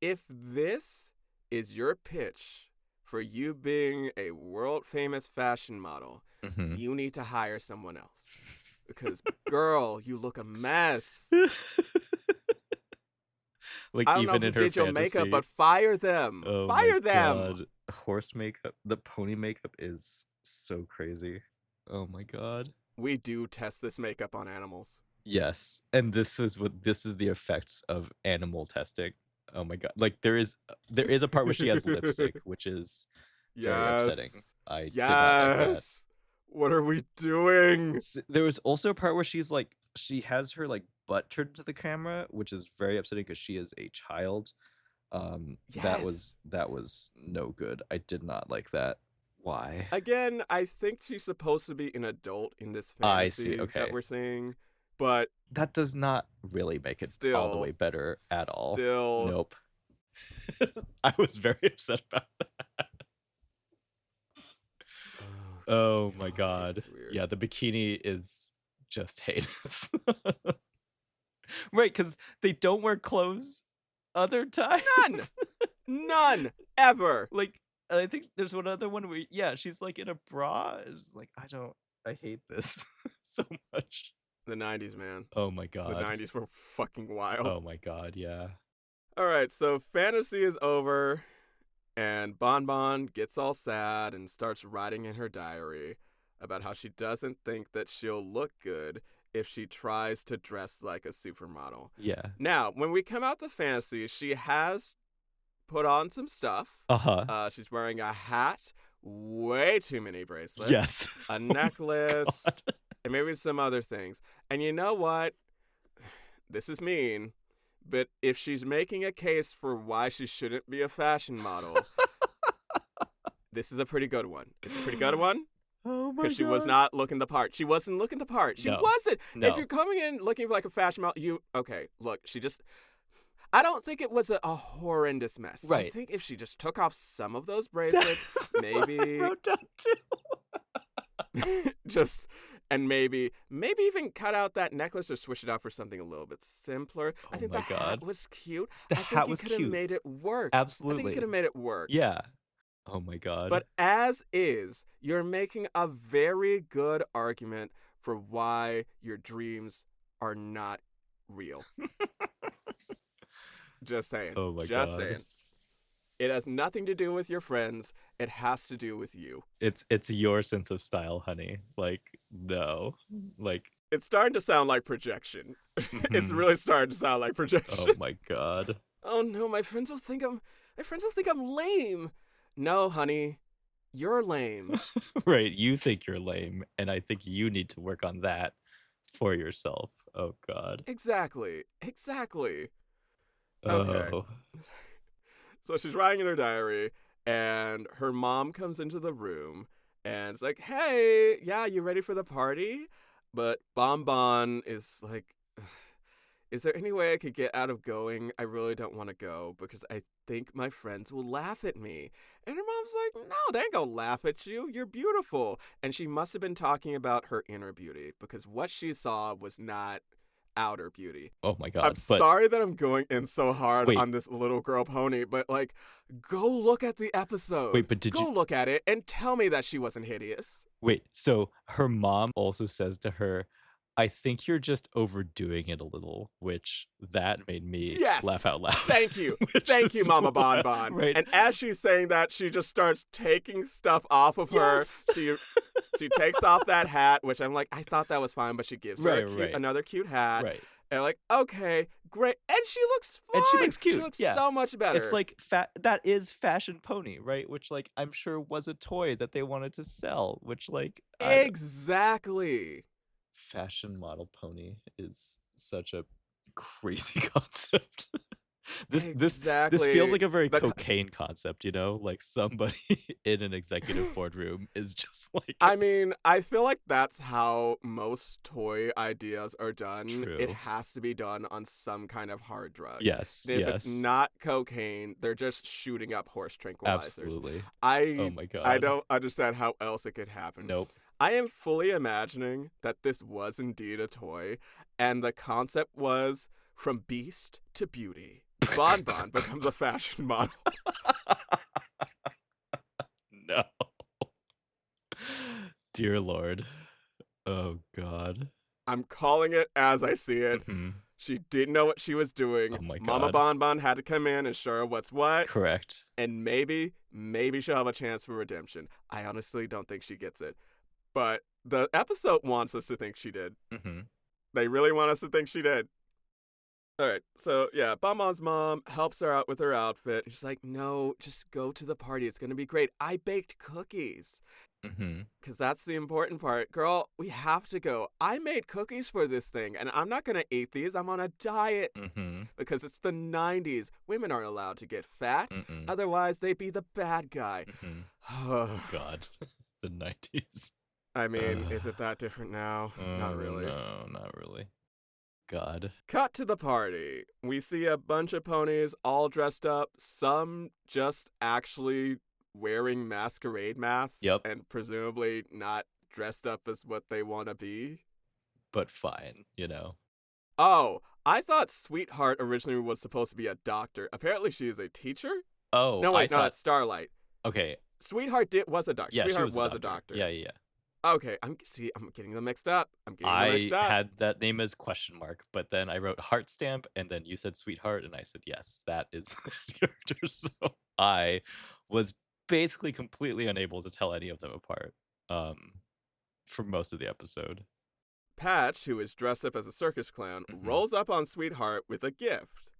if this is your pitch for you being a world famous fashion model, Mhm. you need to hire someone else. Because, girl, you look a mess. Like, I don't know even who in her did your makeup, fantasy. but fire them. Oh my Fire them. god. Horse makeup the pony makeup is so crazy. Oh my god. We do test this makeup on animals. Yes, and this is the effects of animal testing. Oh my god. Like, there is a part where she has lipstick, which is very upsetting. Yes. I did not like that. Yes. What are we doing? There was also a part where she has her, like, butt turned to the camera, which is very upsetting because she is a child. Yes. That was no good. I did not like that. Why? Again, I think she's supposed to be an adult in this I see, fantasy that okay. we're seeing, but That does not really make it all the way still, better at all. still. Nope. I was very upset about that. Oh, Oh my God, god. it's weird. Yeah, the bikini is just heinous. Right, because they don't wear clothes other None! times. None! Ever! Like, I think there's one other one where yeah, she's, like, in a bra. It's like, I don't I hate this so much. The 90s, man. Oh my The god. 90s were fucking wild. Oh my god, yeah. All right, so fantasy is over, and Bon Bon gets all sad and starts writing in her diary about how she doesn't think that she'll look good if she tries to dress like a supermodel. Yeah. Now, when we come out the fantasy, she has put on some stuff. Uh-huh. She's wearing a hat, way too many bracelets, Yes. a Oh necklace, God. and maybe some other things. And you know what? This is mean, but if she's making a case for why she shouldn't be a fashion model, this is a pretty good one. It's a pretty good one. Oh my Because she was god. not looking the part. She wasn't looking the part. She No. wasn't. No. If you're coming in looking like a fashion model, okay, look, I don't think it was a horrendous mess. I Right. think if she just took off some of those bracelets, That's what I maybe wrote down too. maybe even cut out that necklace or switch it out for something a little bit simpler. I Oh think my the hat god. was cute. The I hat think you was could have cute. made it work. I think Absolutely. you could have made it work. Yeah. Oh my god. But as is, you're making a very good argument for why your dreams are not real. Just saying. Oh my Just god. saying. It has nothing to do with your friends. It has to do with you. It's your sense of style, honey. Like, no. Like, It's starting to sound like projection. It's mhm. really starting to sound like projection. Oh my god. Oh no, my friends will think I'm lame. No, honey. You're lame. Right, you think you're lame, and I think you need to work on that for yourself. Oh god. Exactly. Okay. Oh. So she's writing in her diary, and her mom comes into the room, and it's like, hey, yeah, you ready for the party? But Bon Bon is like, is there any way I could get out of going? I really don't want to go because I think my friends will laugh at me. And her mom's like, no, they ain't gonna laugh at you. You're beautiful. And she must have been talking about her inner beauty because what she saw was not outer beauty. Oh my god. I'm But sorry that I'm going in so hard wait, on this little girl pony, but like, go look at the episode. wait, but did Go you look at it and tell me that she wasn't hideous. wait, so her mom also says to her, I think you're just overdoing it a little, which that made me Yes. laugh out loud. Thank you. Which Thank you, is Mama why- Bon Bon. Right. And as she's saying that, she just starts taking stuff off of her. Yes. She takes off that hat, which I'm like, I thought that was fine, but she gives her Right. another cute hat. Right. And like, okay, great. And she looks fine. And she looks cute, She looks yeah. so much better. It's like that is fashion pony, right? Which like I'm sure was a toy that they wanted to sell, which like exactly. fashion model pony is such a crazy concept. This feels like a very cocaine concept, you know? Like somebody in an executive boardroom is just like I mean, I feel like that's how most toy ideas are done. True. It has to be done on some kind of hard drug. Yes. If it's not cocaine, they're just shooting up horse tranquilizers. Absolutely. Oh my god. I don't understand how else it could happen. Nope. I am fully imagining that this was indeed a toy, and the concept was from beast to beauty. Bon Bon becomes a fashion model. No. Dear Lord. Oh god. I'm calling it as I see it. Mhm. She didn't know what she was doing. Oh my Mama God. Bon Bon had to come in and show her what's what. Correct. And maybe she'll have a chance for redemption. I honestly don't think she gets it. But the episode wants us to think she did. Mm-hmm. They really want us to think she did. All right, so yeah, Bon Bon's mom helps her out with her outfit. She's like, no, just go to the party. It's going to be great. I baked cookies. Mm-hmm. Because that's the important part. Girl, we have to go. I made cookies for this thing, and I'm not going to eat these. I'm on a diet. Mm-hmm. Because it's the 90s. Women aren't allowed to get fat. Mm-mm. Otherwise, they'd be the bad guy. Mm-hmm. God. The 90s. I mean, is it that different now? Not really. No, not really. God. Cut to the party. We see a bunch of ponies all dressed up, some just actually wearing masquerade masks. Yep. And presumably not dressed up as what they want to be. But fine, you know. Oh, I thought Sweetheart originally was supposed to be a doctor. Apparently she is a teacher? Oh, No, wait, I thought... it's Starlight. Okay. Sweetheart was a doctor. Yeah, Sweetheart she was a doctor. Yeah. Okay, I'm getting them mixed up. I had that name as question mark, but then I wrote heart stamp, and then you said sweetheart, and I said yes, that is that character. So I was basically completely unable to tell any of them apart um, for most of the episode. Patch, who is dressed up as a circus clown, Hmm. rolls up on Sweetheart with a gift.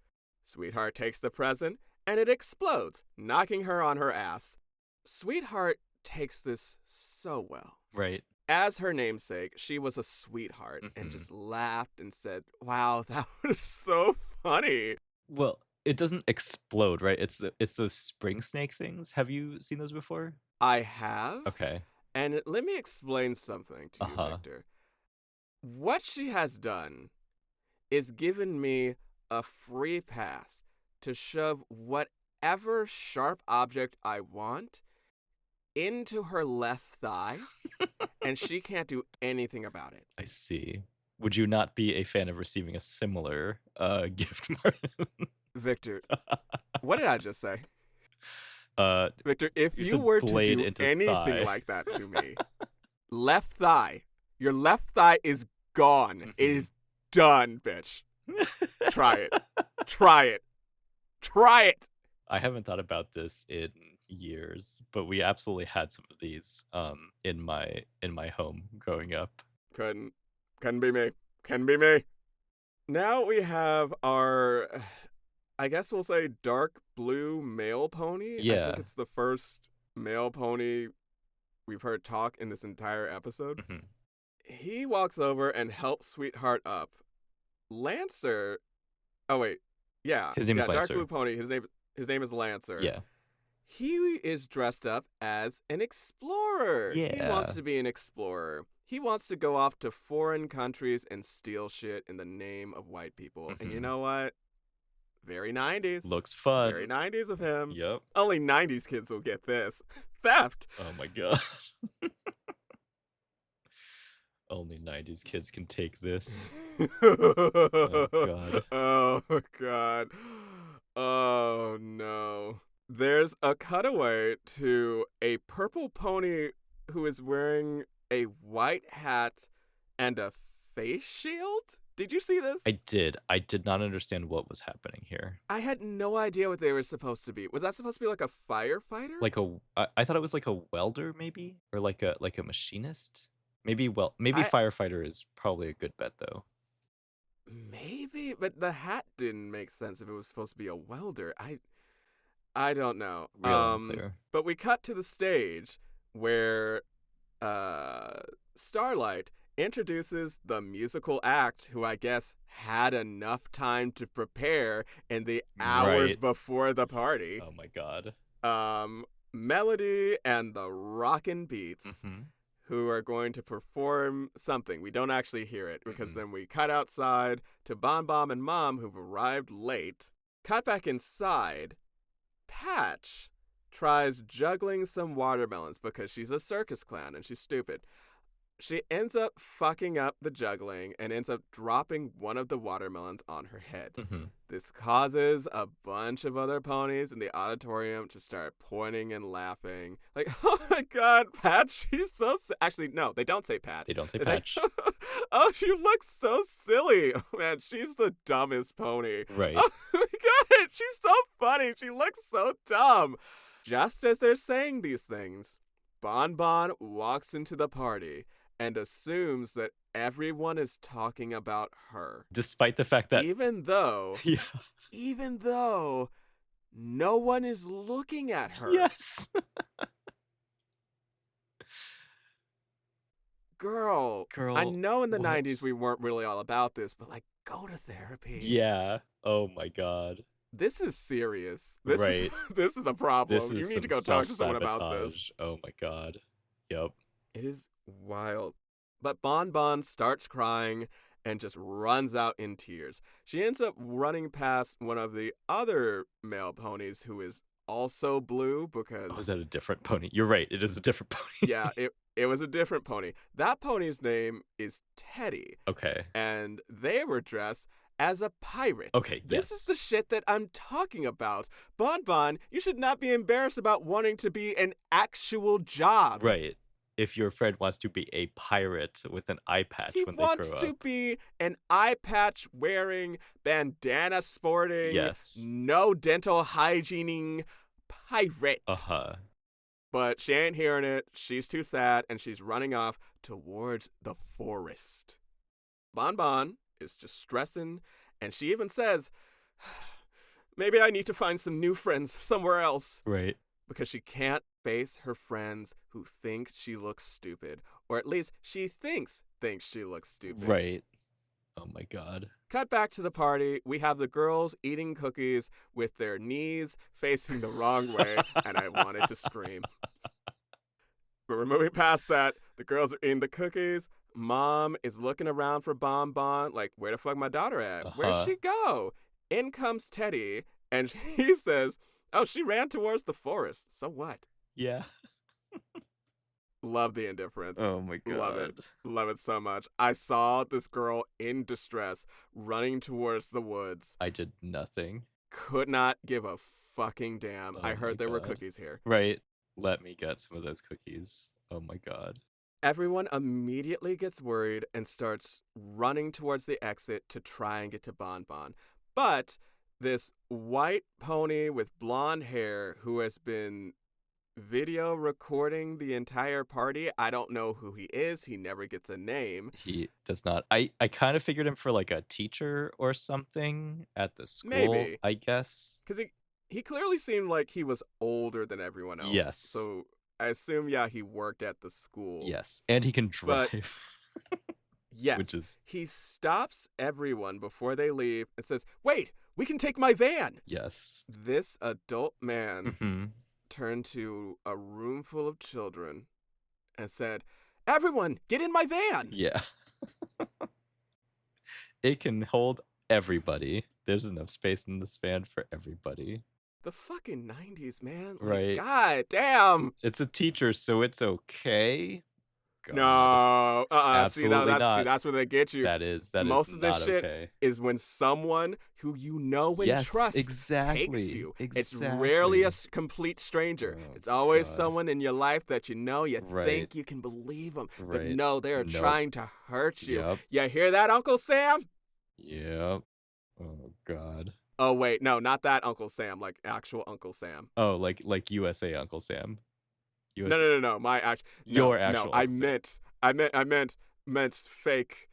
Sweetheart takes the present, and it explodes, knocking her on her ass. Sweetheart takes this so well. Right. As her namesake, she was a sweetheart and Hmm. just laughed and said, "Wow, that was so funny." Well, it doesn't explode, right? It's those spring snake things. Have you seen those before? I have, Okay. and let me explain something to you, Uh-huh. Victor. What she has done is given me a free pass to shove whatever sharp object I want into her left thigh, and she can't do anything about it. I see. Would you not be a fan of receiving a similar gift, Martin? Victor, what did I just say? uh, Victor, if you you said were to blade do into anything thigh. like that to me, left thigh, your left thigh is gone. It is done, bitch. Try it. Try it. Try it. I haven't thought about this in years, but we absolutely had some of these in my home growing up. Couldn't be me. Couldn't be me. Now we have our, I guess we'll say, dark blue male pony. I Yeah. think it's the first male pony we've heard talk in this entire episode. Hmm. He walks over and helps Sweetheart up. Lancer. Oh wait, yeah, His name is Dark Lancer. blue pony. His name is Lancer. Yeah. He is dressed up as an explorer. He Yeah. wants to be an explorer. He wants to go off to foreign countries and steal shit in the name of white people. And you know what? Very 90s. Looks fun. Very 90s of him. Yep. Only 90s kids will get this. Theft. Oh my god. Only 90s kids can take this. Oh god. Oh god. Oh no. There's a cutaway to a purple pony who is wearing a white hat and a face shield. Did you see this? I did. I did not understand what was happening here. I had no idea what they were supposed to be. Was that supposed to be like a firefighter? Like I thought it was like a welder maybe, or like a machinist. Maybe firefighter is probably a good bet though. Maybe, but the hat didn't make sense if it was supposed to be a welder. I don't know. Real unclear. But we cut to the stage where Starlight introduces the musical act, who I guess had enough time to prepare in the hours before the party. Oh my god. Melody and the Rockin' Beats, who are going to perform something. We don't actually hear it because then we cut outside to Bon Bon and Mom, who've arrived late. Cut back inside. Patch tries juggling some watermelons because she's a circus clown and she's stupid. She ends up fucking up the juggling and ends up dropping one of the watermelons on her head. This causes a bunch of other ponies in the auditorium to start pointing and laughing. Like, oh my god, Patch, she's so Actually, no, they don't say Patch. They don't say It's Patch. Like, oh, she looks so silly. Oh, man, she's the dumbest pony. Right. Oh my god, she's so funny. She looks so dumb. Just as they're saying these things, Bon Bon walks into the party and assumes that everyone is talking about her. Despite the fact that even though yeah. no one is looking at her. Yes. Girl, I know in the 90s we weren't really all about this, but like, go to therapy. Yeah. Oh my god. This is serious. This is a problem. This is you need to go talk to someone about this. Oh my god. Yep. It is wild. But Bon Bon starts crying and just runs out in tears. She ends up running past one of the other male ponies who is also blue because... Oh, is that a different pony? You're right. It is a different pony. Yeah, it was a different pony. That pony's name is Teddy. Okay. And they were dressed as a pirate. Okay, This is the shit that I'm talking about. Bon Bon, you should not be embarrassed about wanting to be an actual job. Right. if your friend wants to be a pirate with an eye patch He when they wants grow to up. be an eye patch wearing, bandana sporting, Yes. no dental hygiening pirate. Uh-huh. But she ain't hearing it. She's too sad, and she's running off towards the forest. Bon Bon is just stressing, and she even says, maybe I need to find some new friends somewhere else. Right. Because she can't face her friends who think she looks stupid. Or at least she thinks she looks stupid. Right. Oh my god. Cut back to the party. We have the girls eating cookies with their knees facing the wrong way, and I wanted to scream. But we're moving past that. The girls are eating the cookies. Mom is looking around for Bon Bon, like, where the fuck my daughter at? Where'd she go? In comes Teddy, and he says, oh, she ran towards the forest. So what? Yeah. Love the indifference. Oh my god. Love it. Love it so much. I saw this girl in distress running towards the woods. I did nothing. Could not give a fucking damn. Oh I heard there were god. cookies here. Right. Let me get some of those cookies. Oh my god. Everyone immediately gets worried and starts running towards the exit to try and get to Bon Bon. But this white pony with blonde hair who has been video recording the entire party. I don't know who he is. He never gets a name. He does not. I kind of figured him for like a teacher or something at the school, Maybe. I guess. Because he clearly seemed like he was older than everyone else. Yes. So I assume, yeah, he worked at the school. Yes. And he can drive. Yes. Which is... He stops everyone before they leave and says, wait, we can take my van. Yes. This adult man Mm-hmm. turned to a room full of children and said, everyone, get in my van. Yeah. It can hold everybody. There's enough space in this van for everybody. The fucking 90s, man. Like, Right. God damn. It's a teacher, so it's okay. God. No. Absolutely not. See, that's where they get you. That is Most of this not shit okay. is when someone who you know and Yes, trust exactly. takes you. It's Exactly. rarely a complete stranger. Oh, it's always God. someone in your life that you know, you Right. think you can believe them. But Right. no, they are Nope. trying to hurt you. Yep. You hear that, Uncle Sam? Yep. Oh God. Oh, wait. No, not that Uncle Sam. Like actual Uncle Sam. Oh, like USA Uncle Sam. No. My actual. Your actual I Uncle Sam. meant fake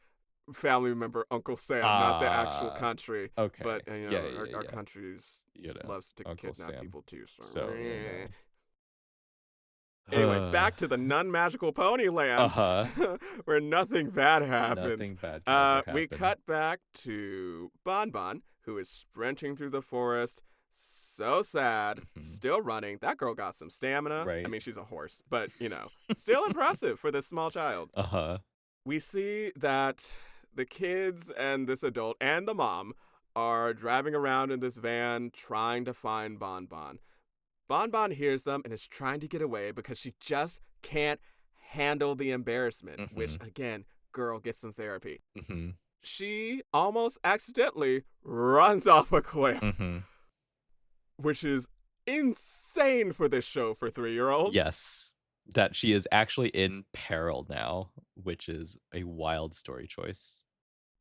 family member Uncle Sam, not the actual country. Okay. But you know, our yeah. country's You know, loves to Uncle kidnap Sam. people too. So, Anyway, back to the non-magical pony land, where nothing bad happens. Nothing bad can ever We happen. cut back to Bon Bon, who is sprinting through the forest. So sad, still running. That girl got some stamina. Right. I mean, she's a horse, but, you know, still impressive for this small child. We see that the kids and this adult and the mom are driving around in this van trying to find Bon Bon. Bon Bon hears them and is trying to get away because she just can't handle the embarrassment, which, again, girl, get some therapy. She almost accidentally runs off a cliff, which is insane for this show for 3-year-olds. Yes. That she is actually in peril now, which is a wild story choice.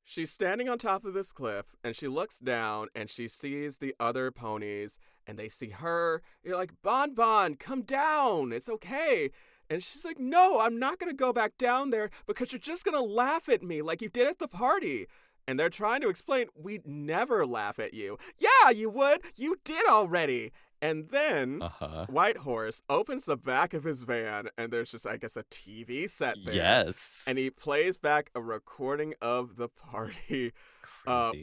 She's standing on top of this cliff, and she looks down, and she sees the other ponies, and they see her. You're like, Bon Bon, come down. It's okay. And she's like, no, I'm not going to go back down there because you're just going to laugh at me like you did at the party. And they're trying to explain, we'd never laugh at you. Yeah, you would. You did already. And then White Horse opens the back of his van, and there's just, I guess, a TV set there. Yes. And he plays back a recording of the party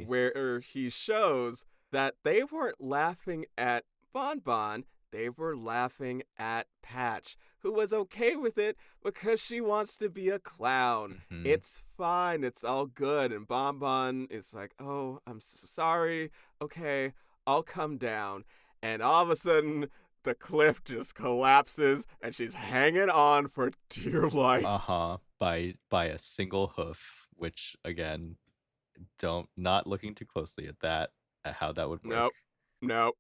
where he shows that they weren't laughing at Bon Bon. They were laughing at Patch, who was okay with it because she wants to be a clown. It's fine. It's all good. And Bon Bon is like, oh, I'm so sorry. Okay, I'll come down. And all of a sudden, the cliff just collapses, and she's hanging on for dear life. By a single hoof, which, again, not looking too closely at that, at how that would work. Nope.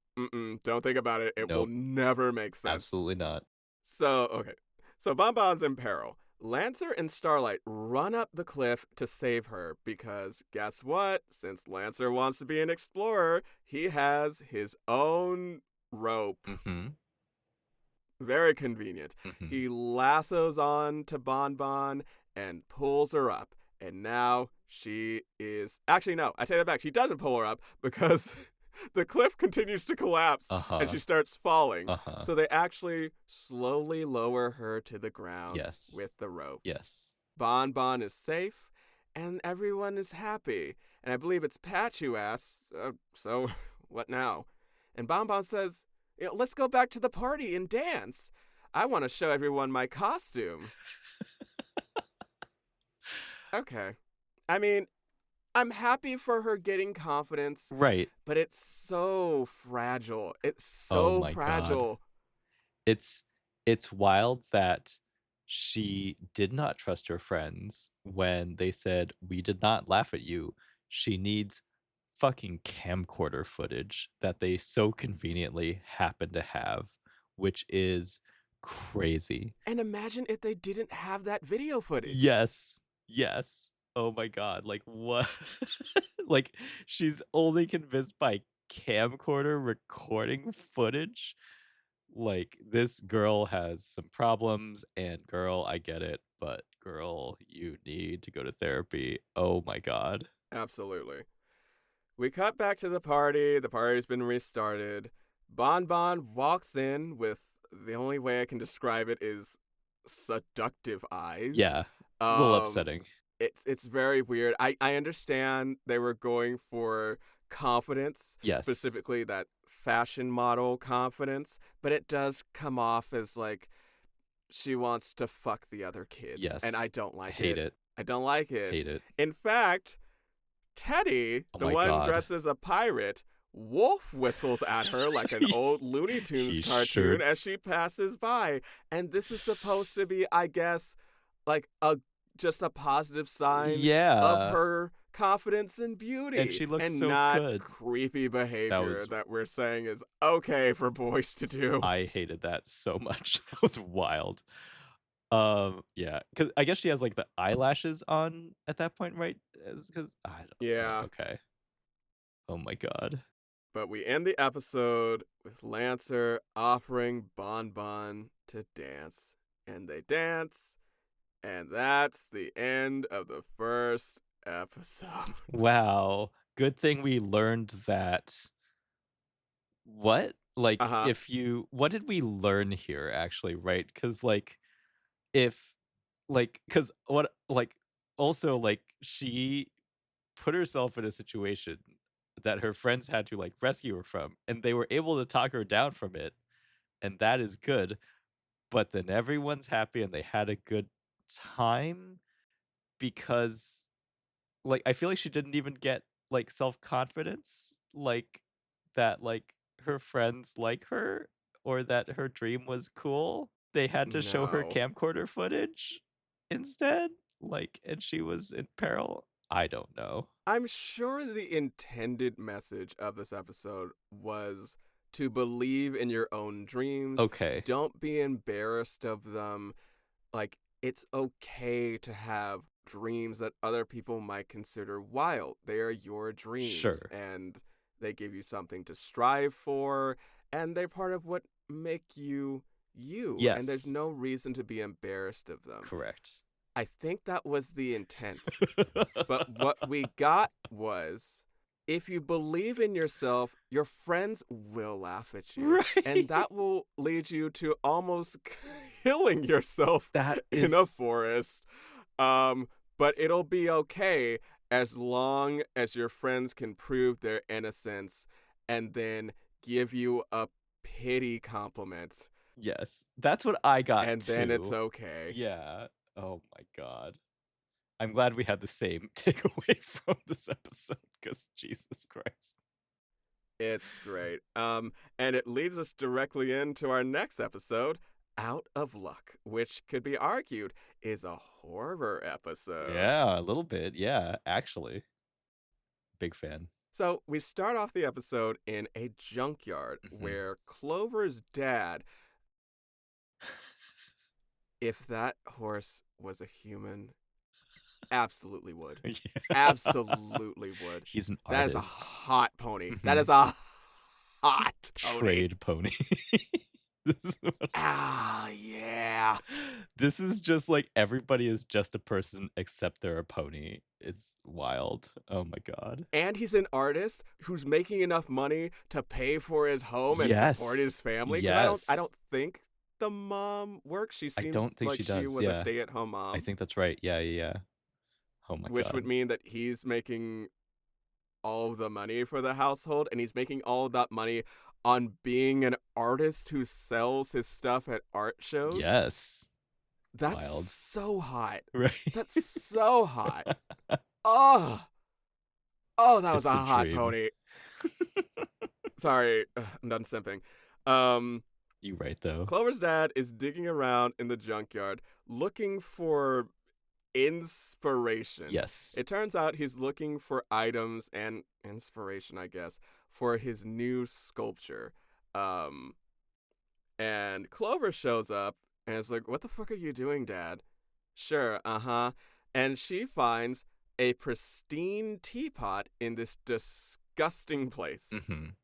Don't think about it. It will never make sense. Absolutely not. So, okay. So Bonbon's in peril. Lancer and Starlight run up the cliff to save her because guess what? Since Lancer wants to be an explorer, he has his own rope. Mm-hmm. Very convenient. Mm-hmm. He lassos on to Bonbon and pulls her up. And now she is. Actually, no, I take that back. She doesn't pull her up because the cliff continues to collapse and Uh-huh. she starts falling. Uh-huh. So they actually slowly lower her to the ground Yes. with the rope. Yes. Bonbon is safe and everyone is happy. And I believe it's Patch who asks, so what now? And Bonbon says, let's go back to the party and dance. I want to show everyone my costume. Okay. I mean, I'm happy for her getting confidence, Right. but it's so fragile. It's Oh so my God. fragile. It's it's wild that she did not trust her friends when they said, "We did not laugh at you." She needs fucking camcorder footage that they so conveniently happen to have, which is crazy. And imagine if they didn't have that video footage. Yes. Yes. Oh my God. Like, what? Like, she's only convinced by camcorder recording footage? Like, this girl has some problems, and girl, I get it, but girl, you need to go to therapy. Oh my God. Absolutely. We cut back to the party. The party's been restarted. Bonbon walks in with the only way I can describe it is seductive eyes. Yeah. A little Um, upsetting. it's very weird. I understand they were going for confidence, Yes. specifically that fashion model confidence, but it does come off as like she wants to fuck the other kids, and I Yes. don't like Hate it. it. I don't like it. Hate it. In fact, Teddy, Oh the my one God. dressed as a pirate, wolf whistles at her like an old Looney Tunes He sure. cartoon as she passes by. And this is supposed to be, I guess, like a just a positive sign of Yeah. her confidence and And beauty she looks and so not good. creepy That behavior was that we're saying is okay for boys to do. I hated that so much. That was wild. Yeah, because I guess she has like the eyelashes on at that point, right? Because I don't know. Yeah. Okay. Oh my God. But we end the episode with Lancer offering Bonbon to dance. And they dance, and that's the end of the first episode. Wow. Good thing we learned that. What? Uh Like, huh. if you, what did we learn here actually, right? Because, like, if, because what, like, also, like, she put herself in a situation that her friends had to, like, rescue her from, and they were able to talk her down from it, and that is good. But then everyone's happy and they had a good time because like I feel like she didn't even get like self-confidence like that like her friends like her or that her dream was cool. They had to show her No. camcorder footage instead like and she was in peril. I don't know. I'm sure the intended message of this episode was to believe in your own dreams. Okay. Don't be embarrassed of them. Like, it's okay to have dreams that other people might consider wild. They are your dreams, Sure. and they give you something to strive for, and they're part of what make you you, and there's Yes. no reason to be embarrassed of them. Correct. I think that was the intent. But what we got was if you believe in yourself, your friends will laugh at you. And Right. that will lead you to almost killing yourself That in is a forest. But it'll be okay as long as your friends can prove their innocence and then give you a pity compliment. yes. That's what I got And then it's too. okay. Yeah. Oh my God. I'm glad we had the same takeaway from this episode because Jesus Christ. It's great. And it leads us directly into our next episode, Out of Luck, which could be argued is a horror episode. Yeah, a little bit. Yeah, actually. Big fan. So we start off the episode in a junkyard Mhm. where Clover's dad If that horse was a human, absolutely would. Yeah. Absolutely would. He's an That is a artist. hot pony. That Mhm. is a hot pony. Trade pony. This is what Ah, yeah. this is just like everybody is just a person except they're a pony. It's wild. Oh my god. And he's an artist who's making enough money to pay for his home and support Yes. his family. Because I Yes. don't think the mom works. She I seemed don't think like she she does. was a Yeah. stay-at-home I mom, think that's right. Yeah, yeah, yeah. Oh my which would god. mean that he's making all of the money for the household, and he's making all of that money on being an artist who sells his stuff at art shows. Yes. That's Wild. so hot. Right. That's so hot. Oh, oh, that was It's a the hot dream. pony. Sorry, I'm done simping. Um, You right though. Clover's dad is digging around in the junkyard looking for inspiration. Yes. It turns out he's looking for items and inspiration, I guess, for his new sculpture. Um, and Clover shows up and is like, "What the fuck are you doing, Dad?" "Sure, uh-huh." And she finds a pristine teapot in this disgusting place. Mhm.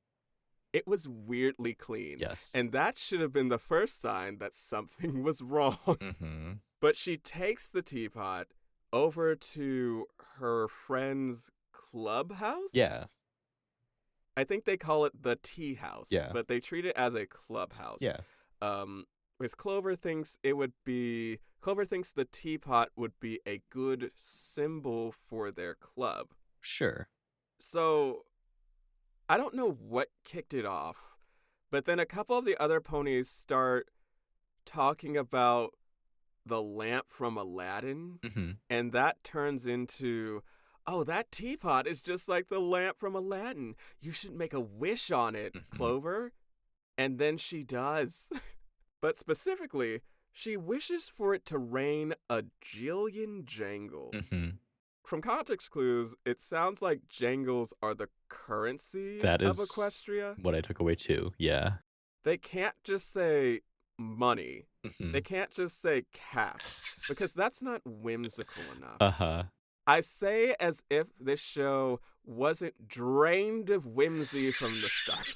It was weirdly clean. Yes. And that should have been the first sign that something was wrong. Mhm. But she takes the teapot over to her friend's clubhouse? Yeah. I think they call it the tea house, Yeah. but they treat it as a clubhouse. Yeah. Because Clover thinks the teapot would be a good symbol for their club. Sure. So I don't know what kicked it off, but then a couple of the other ponies start talking about the lamp from Aladdin, Mhm. and that turns into, "Oh, that teapot is just like the lamp from Aladdin. You should make a wish on it, Mhm. Clover." And then she does. But specifically, she wishes for it to rain a jillion jangles. Mhm. From context clues, it sounds like jangles are the currency That of is Equestria. what I took away too. Yeah. They can't just say money. Mhm. They can't just say cash, because that's not whimsical enough. Uh-huh. I say as if this show wasn't drained of whimsy from the start.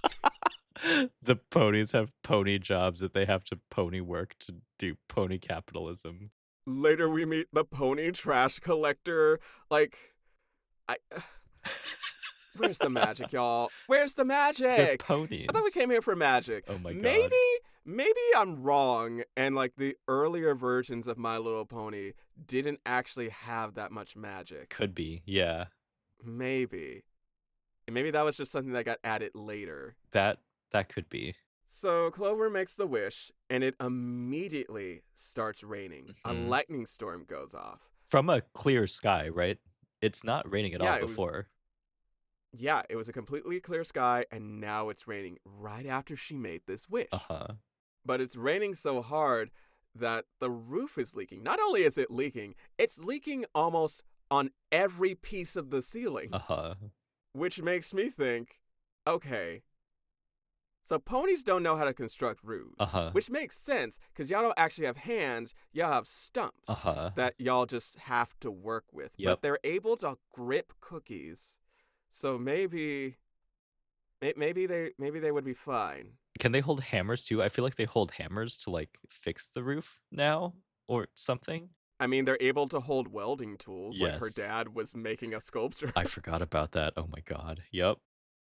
The ponies have pony jobs that they have to pony work to do pony capitalism. Later we meet the pony trash collector. Like, I... Where's the magic, y'all? Where's the They're magic? ponies. I thought we came here for magic. Oh my god. Maybe I'm wrong, and like the earlier versions of My Little Pony didn't actually have that much magic. Could be. Yeah. Maybe. And maybe that was just something that got added later. That could be. So Clover makes the wish, and it immediately starts raining. A Mhm. lightning storm goes off. From a clear sky, right? It's not raining at all It was before. Yeah, it was a completely clear sky, and now it's raining right after she made this wish. Uh-huh. But it's raining so hard that the roof is leaking. Not only is it leaking, it's leaking almost on every piece of the ceiling. Uh-huh. Which makes me think, okay, so ponies don't know how to construct roofs. Uh-huh. Which makes sense, because y'all don't actually have hands, y'all have stumps Uh-huh. that y'all just have to work with. Yep. But they're able to grip cookies. So maybe they would be fine. Can they hold hammers too? I feel like they hold hammers to like fix the roof now or something. I mean, they're able to hold welding tools, like her Yes. dad was making a sculpture. I forgot about that. Oh my god. Yep.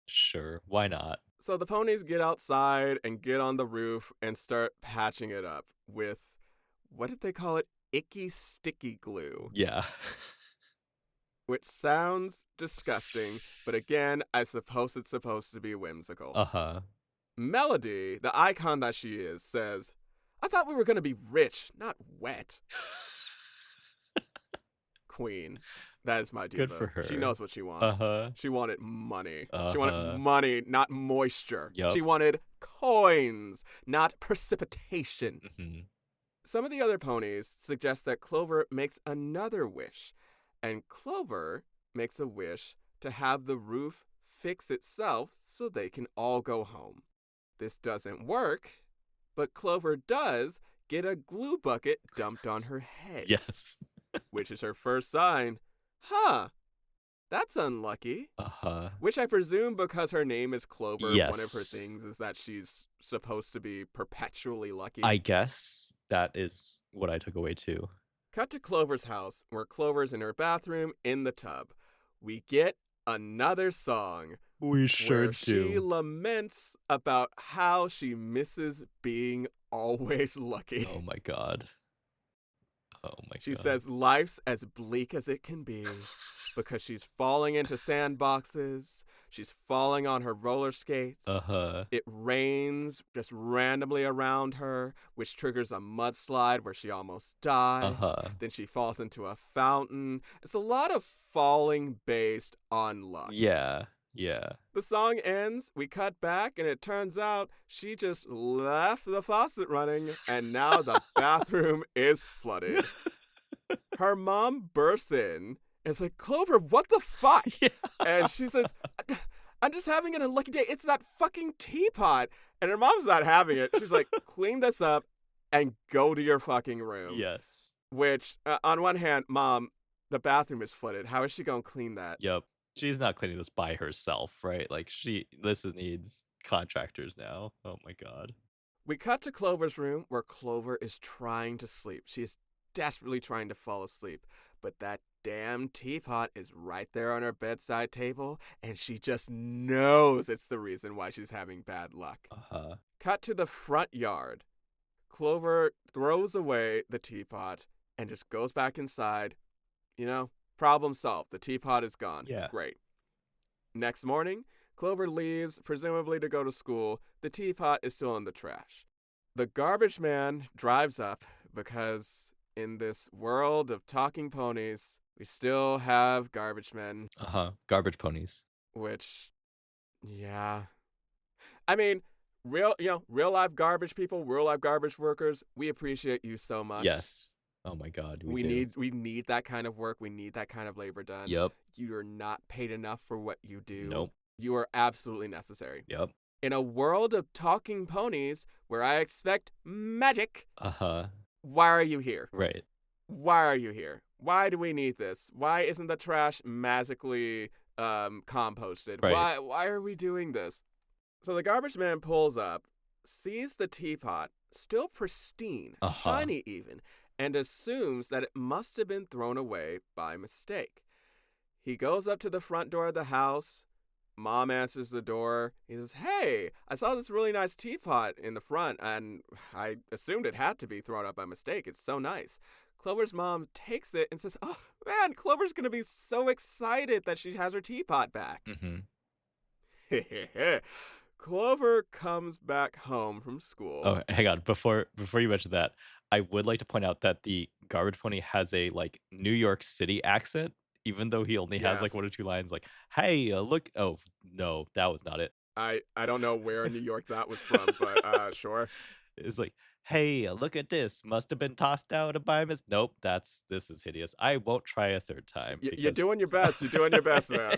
Sure. Why not? So the ponies get outside and get on the roof and start patching it up with, what did they call it? Icky sticky glue. Yeah. Which sounds disgusting, but again, I suppose it's supposed to be whimsical. Uh-huh. Melody, the icon that she is, says, "I thought we were going to be rich, not wet." Queen. That is my diva. Good for her. She knows what she wants. Uh-huh. She wanted money. She Uh-huh. wanted money, not moisture. Yup. She wanted coins, not precipitation. Mhm. Some of the other ponies suggest that Clover makes another wish, and Clover makes a wish to have the roof fix itself so they can all go home. This doesn't work, but Clover does get a glue bucket dumped on her head. Yes. Which is her first sign. Huh, that's unlucky. Uh-huh. Which I presume because her name is Clover, one of her Yes. things is that she's supposed to be perpetually lucky. I guess that is what I took away too. Cut to Clover's house, where Clover's in her bathroom in the tub. We get another song We sure where she do. laments about how she misses being always lucky. Oh my god. Oh my She god. says life's as bleak as it can be because she's falling into sandboxes. She's falling on her roller skates. Uh-huh. It rains just randomly around her, which triggers a mudslide where she almost dies. Uh-huh. Then she falls into a fountain. It's a lot of falling based on luck. Yeah. Yeah. The song ends, we cut back, and it turns out she just left the faucet running, and now the bathroom is flooded. Her mom bursts in and is like, Clover, what the fuck? Yeah. And she says, I'm just having an unlucky day. It's that fucking teapot. And her mom's not having it. She's like, clean this up and go to your fucking room. Yes. Which, on one hand, Mom, the bathroom is flooded. How is she going to clean that? Yep. She's not cleaning this by herself, right? Like needs contractors now. Oh my god. We cut to Clover's room where Clover is trying to sleep. She is desperately trying to fall asleep, but that damn teapot is right there on her bedside table, and she just knows it's the reason why she's having bad luck. Uh-huh. Cut to the front yard. Clover throws away the teapot and just goes back inside. You know, problem solved. The teapot is gone. Yeah. Great. Next morning, Clover leaves, presumably to go to school. The teapot is still in the trash. The garbage man drives up because in this world of talking ponies, we still have garbage men. Uh-huh. Garbage ponies. Which, yeah. I mean, real life garbage people, real life garbage workers, we appreciate you so much. Yes. Oh my god, we need that kind of work. We need that kind of labor done. Yep. You are not paid enough for what you do. Nope. You are absolutely necessary. Yep. In a world of talking ponies where I expect magic, Uh-huh. why are you here? Right. Why are you here? Why do we need this? Why isn't the trash magically composted? Right. Why are we doing this? So the garbage man pulls up, sees the teapot, still pristine, shiny even, and assumes that it must have been thrown away by mistake. He goes up to the front door of the house. Mom answers the door. He says, hey, I saw this really nice teapot in the front, and I assumed it had to be thrown up by mistake. It's so nice. Clover's mom takes it and says, oh, man, Clover's going to be so excited that she has her teapot back. Mm-hmm. Clover comes back home from school. Oh, hang on. Before you mention that, I would like to point out that the garbage pony has a like New York City accent, even though he only has like one or two lines like, hey, look. Oh, no, that was not it. I don't know where in New York that was from, but sure. It's like, hey, look at this. Must have been tossed out by mis. Nope, this is hideous. I won't try a third time. You're doing your best. You're doing your best, man.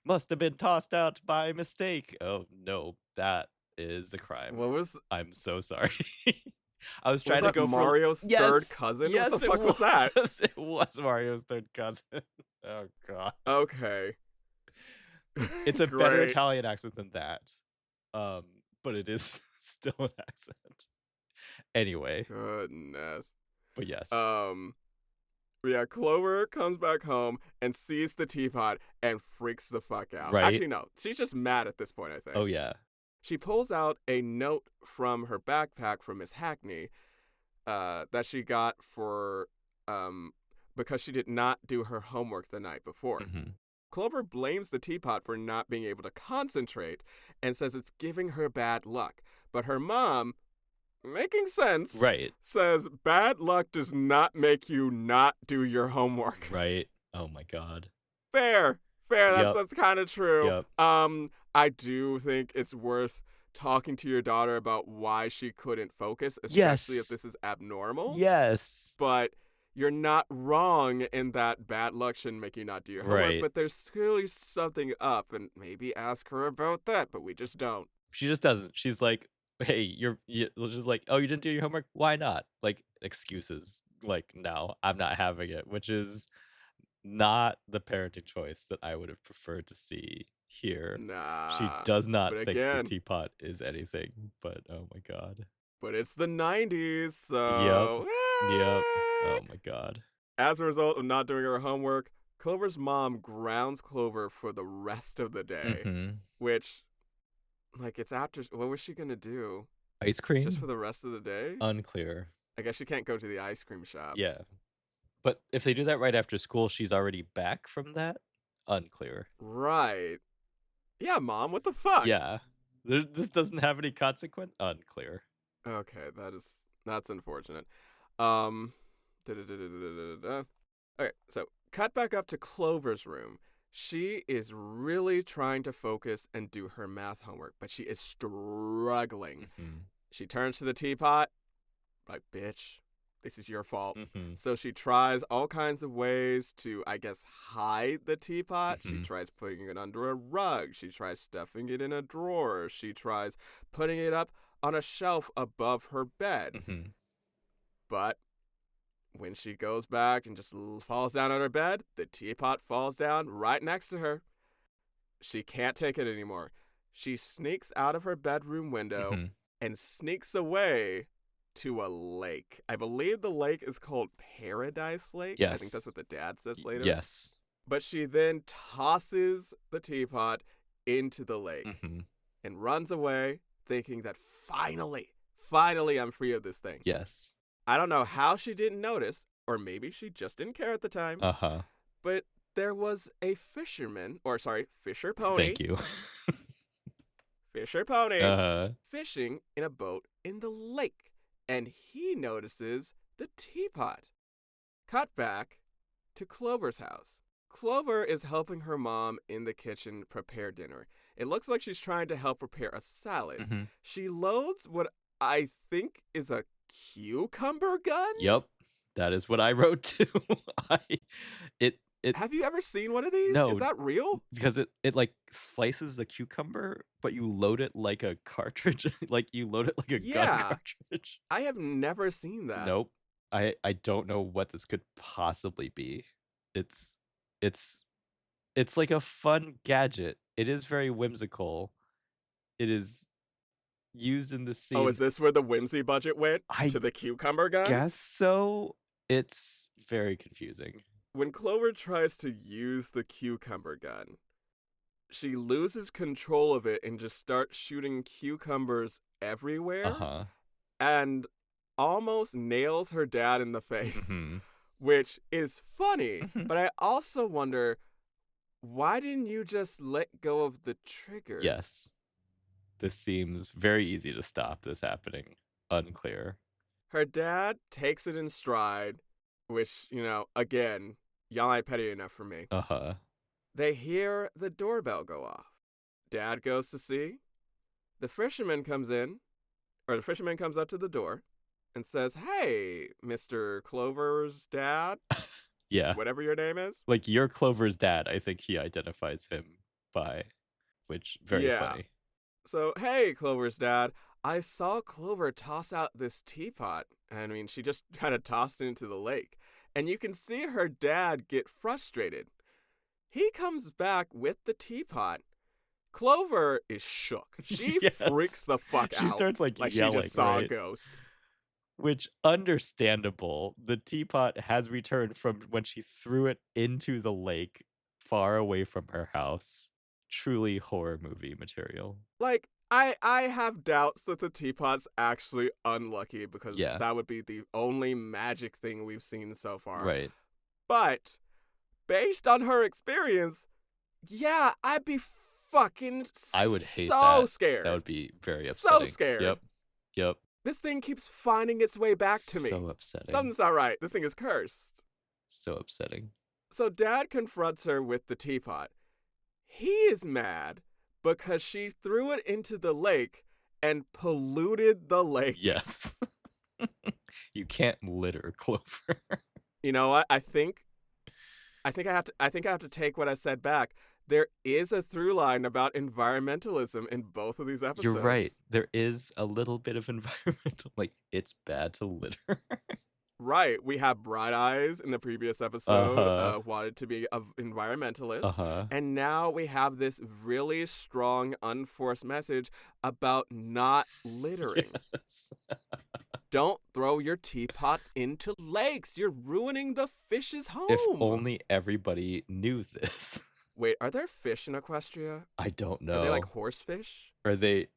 Must have been tossed out by mistake. Oh no, that is a crime. I'm so sorry. I was trying to go Mario's third cousin? Yes, what the fuck was that? It was Mario's third cousin. Oh god. Okay. It's a better Italian accent than that. But it is still an accent. Anyway. Goodness. But yes. Yeah, Clover comes back home and sees the teapot and freaks the fuck out. Right? Actually, no. She's just mad at this point, I think. Oh, yeah. She pulls out a note from her backpack from Miss Hackney that she got for because she did not do her homework the night before. Mm-hmm. Clover blames the teapot for not being able to concentrate and says it's giving her bad luck. But her mom, making sense, right, says bad luck does not make you not do your homework. Right. Oh my god. Fair. That's kind of true. Yep. I do think it's worth talking to your daughter about why she couldn't focus, especially yes. if this is abnormal. Yes. But you're not wrong in that bad luck shouldn't make you not do your homework. Right. But there's clearly something up, and maybe ask her about that, but we just don't. She just doesn't. She's like, hey, just like, oh, you didn't do your homework? Why not? Like excuses. Like, no, I'm not having it, which is not the parenting choice that I would have preferred to see here. She Nah. does not But think the again, teapot is anything, but oh my god. but it's the 90s, Yep. so. Yep. Oh my god. As a result of not doing her homework, Clover's mom grounds Clover for the rest of the day, Mhm. which, like, it's after. What was she gonna do? Ice Just for cream? the rest of the day? Unclear. I guess she can't go to the ice cream shop. Yeah. But if they do that right after school, she's already back from that? Unclear. Right. Yeah, mom, what the fuck? Yeah. This doesn't have any consequence? Unclear. Okay, that's unfortunate. Um, da-da-da-da-da-da-da. Okay, so cut back up to Clover's room. She is really trying to focus and do her math homework, but she is struggling. Mhm. She turns to the teapot, like, bitch, this is your fault. Mhm. So she tries all kinds of ways to, I guess, hide the teapot. She Mhm. tries putting it under a rug. She tries stuffing it in a drawer. She tries putting it up on a shelf above her bed. Mhm. But when she goes back and just falls down on her bed, the teapot falls down right next to her. She can't take it anymore. She sneaks out of her bedroom window Mhm. and sneaks away to a lake. I believe the lake is called Paradise Lake. I think that's Yes. what the dad says later. Yes. But she then tosses the teapot into the lake Mhm. and runs away, thinking that finally I'm free of this thing. Yes. I don't know how she didn't notice, or maybe she just didn't care at the time, Uh-huh. but there was a fisher pony, Thank you. fisher pony, Uh-huh. fishing in a boat in the lake, and he notices the teapot. Cut back to Clover's house. Clover is helping her mom in the kitchen prepare dinner. It looks like she's trying to help prepare a salad. Mhm. She loads what I think is a cucumber gun? Yep. That is what I wrote too. I it Have you ever seen one of these? Is no, that real? because it like slices the cucumber, but you load it like a cartridge, like you load it like a gun Yeah, cartridge. I have never seen that. Nope. I don't know what this could possibly be. It's it's it's like a fun gadget. It is very whimsical. It is used in the Oh, is scene. this where the whimsy budget went? I To the cucumber gun? guess so. It's very confusing. When Clover tries to use the cucumber gun, she loses control of it and just starts shooting cucumbers everywhere Uh-huh. and almost nails her dad in the face, Mhm. which is funny, Mhm. but I also wonder, why didn't you just let go of the trigger? Yes. This seems very easy to stop this happening. Unclear. Her dad takes it in stride, which, again, y'all ain't petty enough for me. Uh-huh. They hear the doorbell go off. Dad goes to see. The fisherman comes in, or the fisherman comes up to the door and says, "Hey, Mr. Clover's dad, Yeah. whatever your name is." Like your Clover's dad, I think he identifies him by, which very Yeah. funny. So, hey, Clover's dad, I saw Clover toss out this teapot. I mean, she just kind of tossed it into the lake. And you can see her dad get frustrated. He comes back with the teapot. Clover is shook. She Yes. freaks the fuck She out starts like like she yelling, just saw a right? ghost. Which understandable. The teapot has returned from when she threw it into the lake far away from her house. Truly horror movie material. Like, I have doubts that the teapot's actually unlucky because Yeah. that would be the only magic thing we've seen so far. Right. But based on her experience, yeah, I'd be fucking I would hate so that. scared. That would be very So upsetting. scared. Yep. Yep. This thing keeps finding its way back to me. So upsetting. Something's not right. This thing is cursed. So upsetting. So Dad confronts her with the teapot. He is mad because she threw it into the lake and polluted the lake. Yes. You can't litter Clover. You know what? I think I have to take what I said back. there is a through line about environmentalism in both of these You're right. episodes. There is a little bit of environmental, like, it's bad to litter. Right. We have Bright Eyes in the previous episode, Uh-huh. wanted to be an environmentalist. Uh-huh. And now we have this really strong, unforced message about not littering. Yes. Don't throw your teapots into lakes. You're ruining the fish's If home. only everybody knew this. Wait, are there fish in Equestria? I don't Are they like know. horsefish? Are they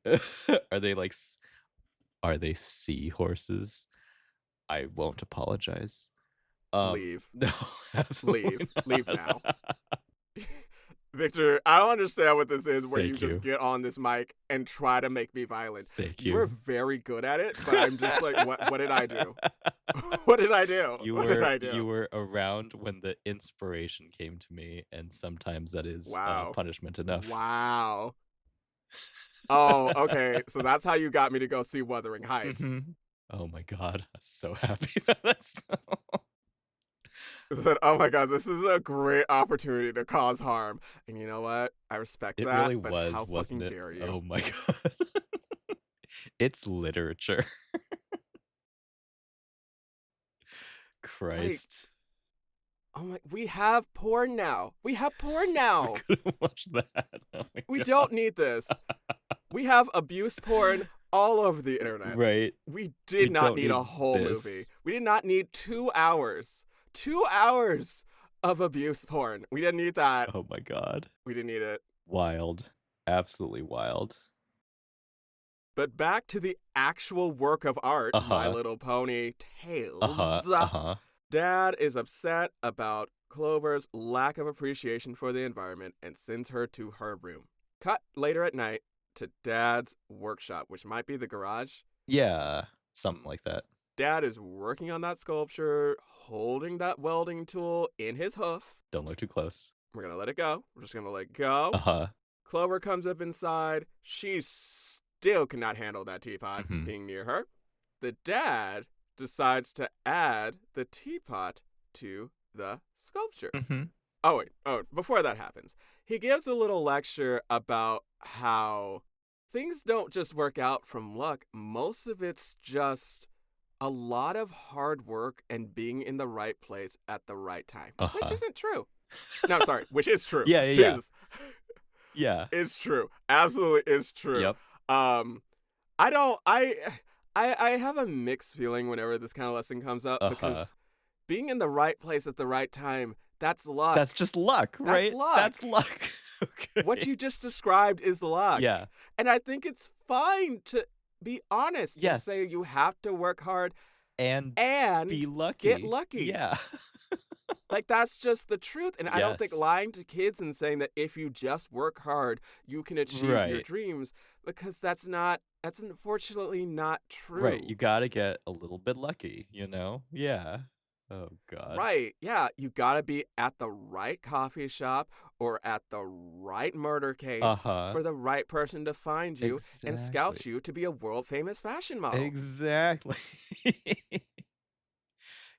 are they like are they seahorses? I won't apologize. Leave. No, Leave. absolutely Leave not. now. Victor, I don't understand what this is where you Thank just you. get on this mic and try to make me violent. Thank You are you. very good at it, but I'm just like, what did I do? What did I do? You What did were I do? you were around when the inspiration came to me, and sometimes that is Wow. punishment enough. Wow. Oh, okay. So that's how you got me to go see Wuthering Heights. Oh my god, I'm so happy that that's I said, oh my god, this is a great opportunity to cause harm. And you know what? I respect It that, really but was, how wasn't fucking it? dare you? Oh my god. It's literature. Christ. Oh my, we have porn now. We have porn now. We couldn't watch that. Oh my We god. don't need this. We have abuse porn all over the internet. Right. We did not don't need a need whole this. movie. We did not need 2 hours. 2 hours of abuse porn. We didn't need that. Oh my god. We didn't need it. Wild. Absolutely wild. But back to the actual work of art, My Uh-huh. Little Pony Tales. Uh-huh. Dad is upset about Clover's lack of appreciation for the environment and sends her to her room. Cut later at night to Dad's workshop, which might be the garage. Yeah, something like that. Dad is working on that sculpture, holding that welding tool in his hoof. Don't look too close. We're going to let it go. We're just going to let it go. Uh-huh. Clover comes up inside. She still cannot handle that teapot Mhm. being near her. The dad decides to add the teapot to the sculpture. Mhm. Oh, wait. Oh, before that happens, he gives a little lecture about how things don't just work out from luck. Most of it's just a lot of hard work and being in the right place at the right time, which Uh-huh. isn't true. No, sorry, which is true. Yeah. Jesus. Yeah. It's true. Absolutely is true. Yep. I don't I have a mixed feeling whenever this kind of lesson comes up because being in the right place at the right time, that's luck. That's just luck, right? luck. That's luck. Okay. What you just described is luck. Yeah. And I think it's fine to be honest and Yes. say you have to work hard And and be lucky. get lucky. Yeah. Like, that's just the truth. And I don't think Yes. lying to kids and saying that if you just work hard, you can achieve your Right. dreams, because that's unfortunately not true. Right. You gotta get a little bit lucky, you know? Yeah. Oh god. Right. Yeah. You got to be at the right coffee shop or at the right murder case for the right person to find you and scout Exactly. you to be a world famous fashion model. Exactly.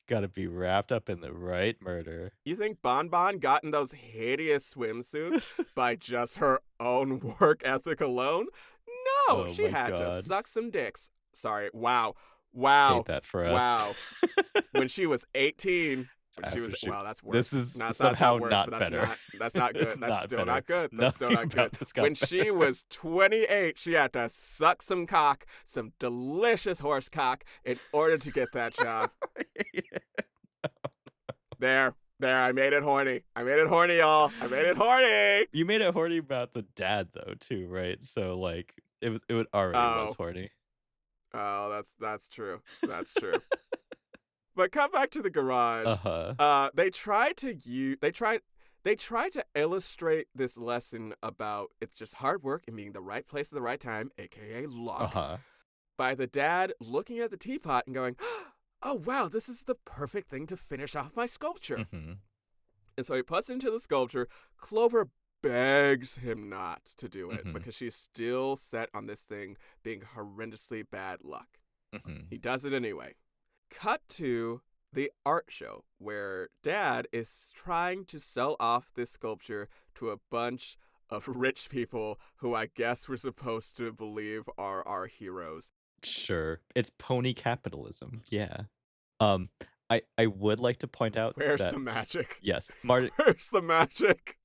Gotta be wrapped up in the right murder. You think Bon Bon got in those hideous swimsuits by just her own work ethic alone? No, Oh she my had to God. suck some dicks. Sorry. Wow. Hate that for us. Wow. When she was 18, when she After was she- wow, that's worse. This is No, it's somehow worse, not but that's better. That's not good. It's That's not still better. not good. That's still Nothing not about good. this got When better. she was 28, she had to suck some cock, some delicious horse cock, in order to get that job. There, I made it horny. I made it horny, y'all. I made it horny. You made it horny about the dad though, too, right? So like it would already was horny. Oh, that's true. That's true. But come back to the garage. Uh-huh. They try to illustrate this lesson about it's just hard work and being the right place at the right time, aka luck, Uh-huh. by the dad looking at the teapot and going, "Oh wow, this is the perfect thing to finish off my sculpture." Mm-hmm. And so he puts it into the sculpture. Clover begs him not to do it Mhm. because she's still set on this thing being horrendously bad luck. Mm-hmm. He does it anyway. Cut to the art show where dad is trying to sell off this sculpture to a bunch of rich people who I guess we're supposed to believe are our heroes. Sure. It's pony capitalism. Yeah. Um, I would like to point out Where's that the magic? yes, Martin Where's the magic?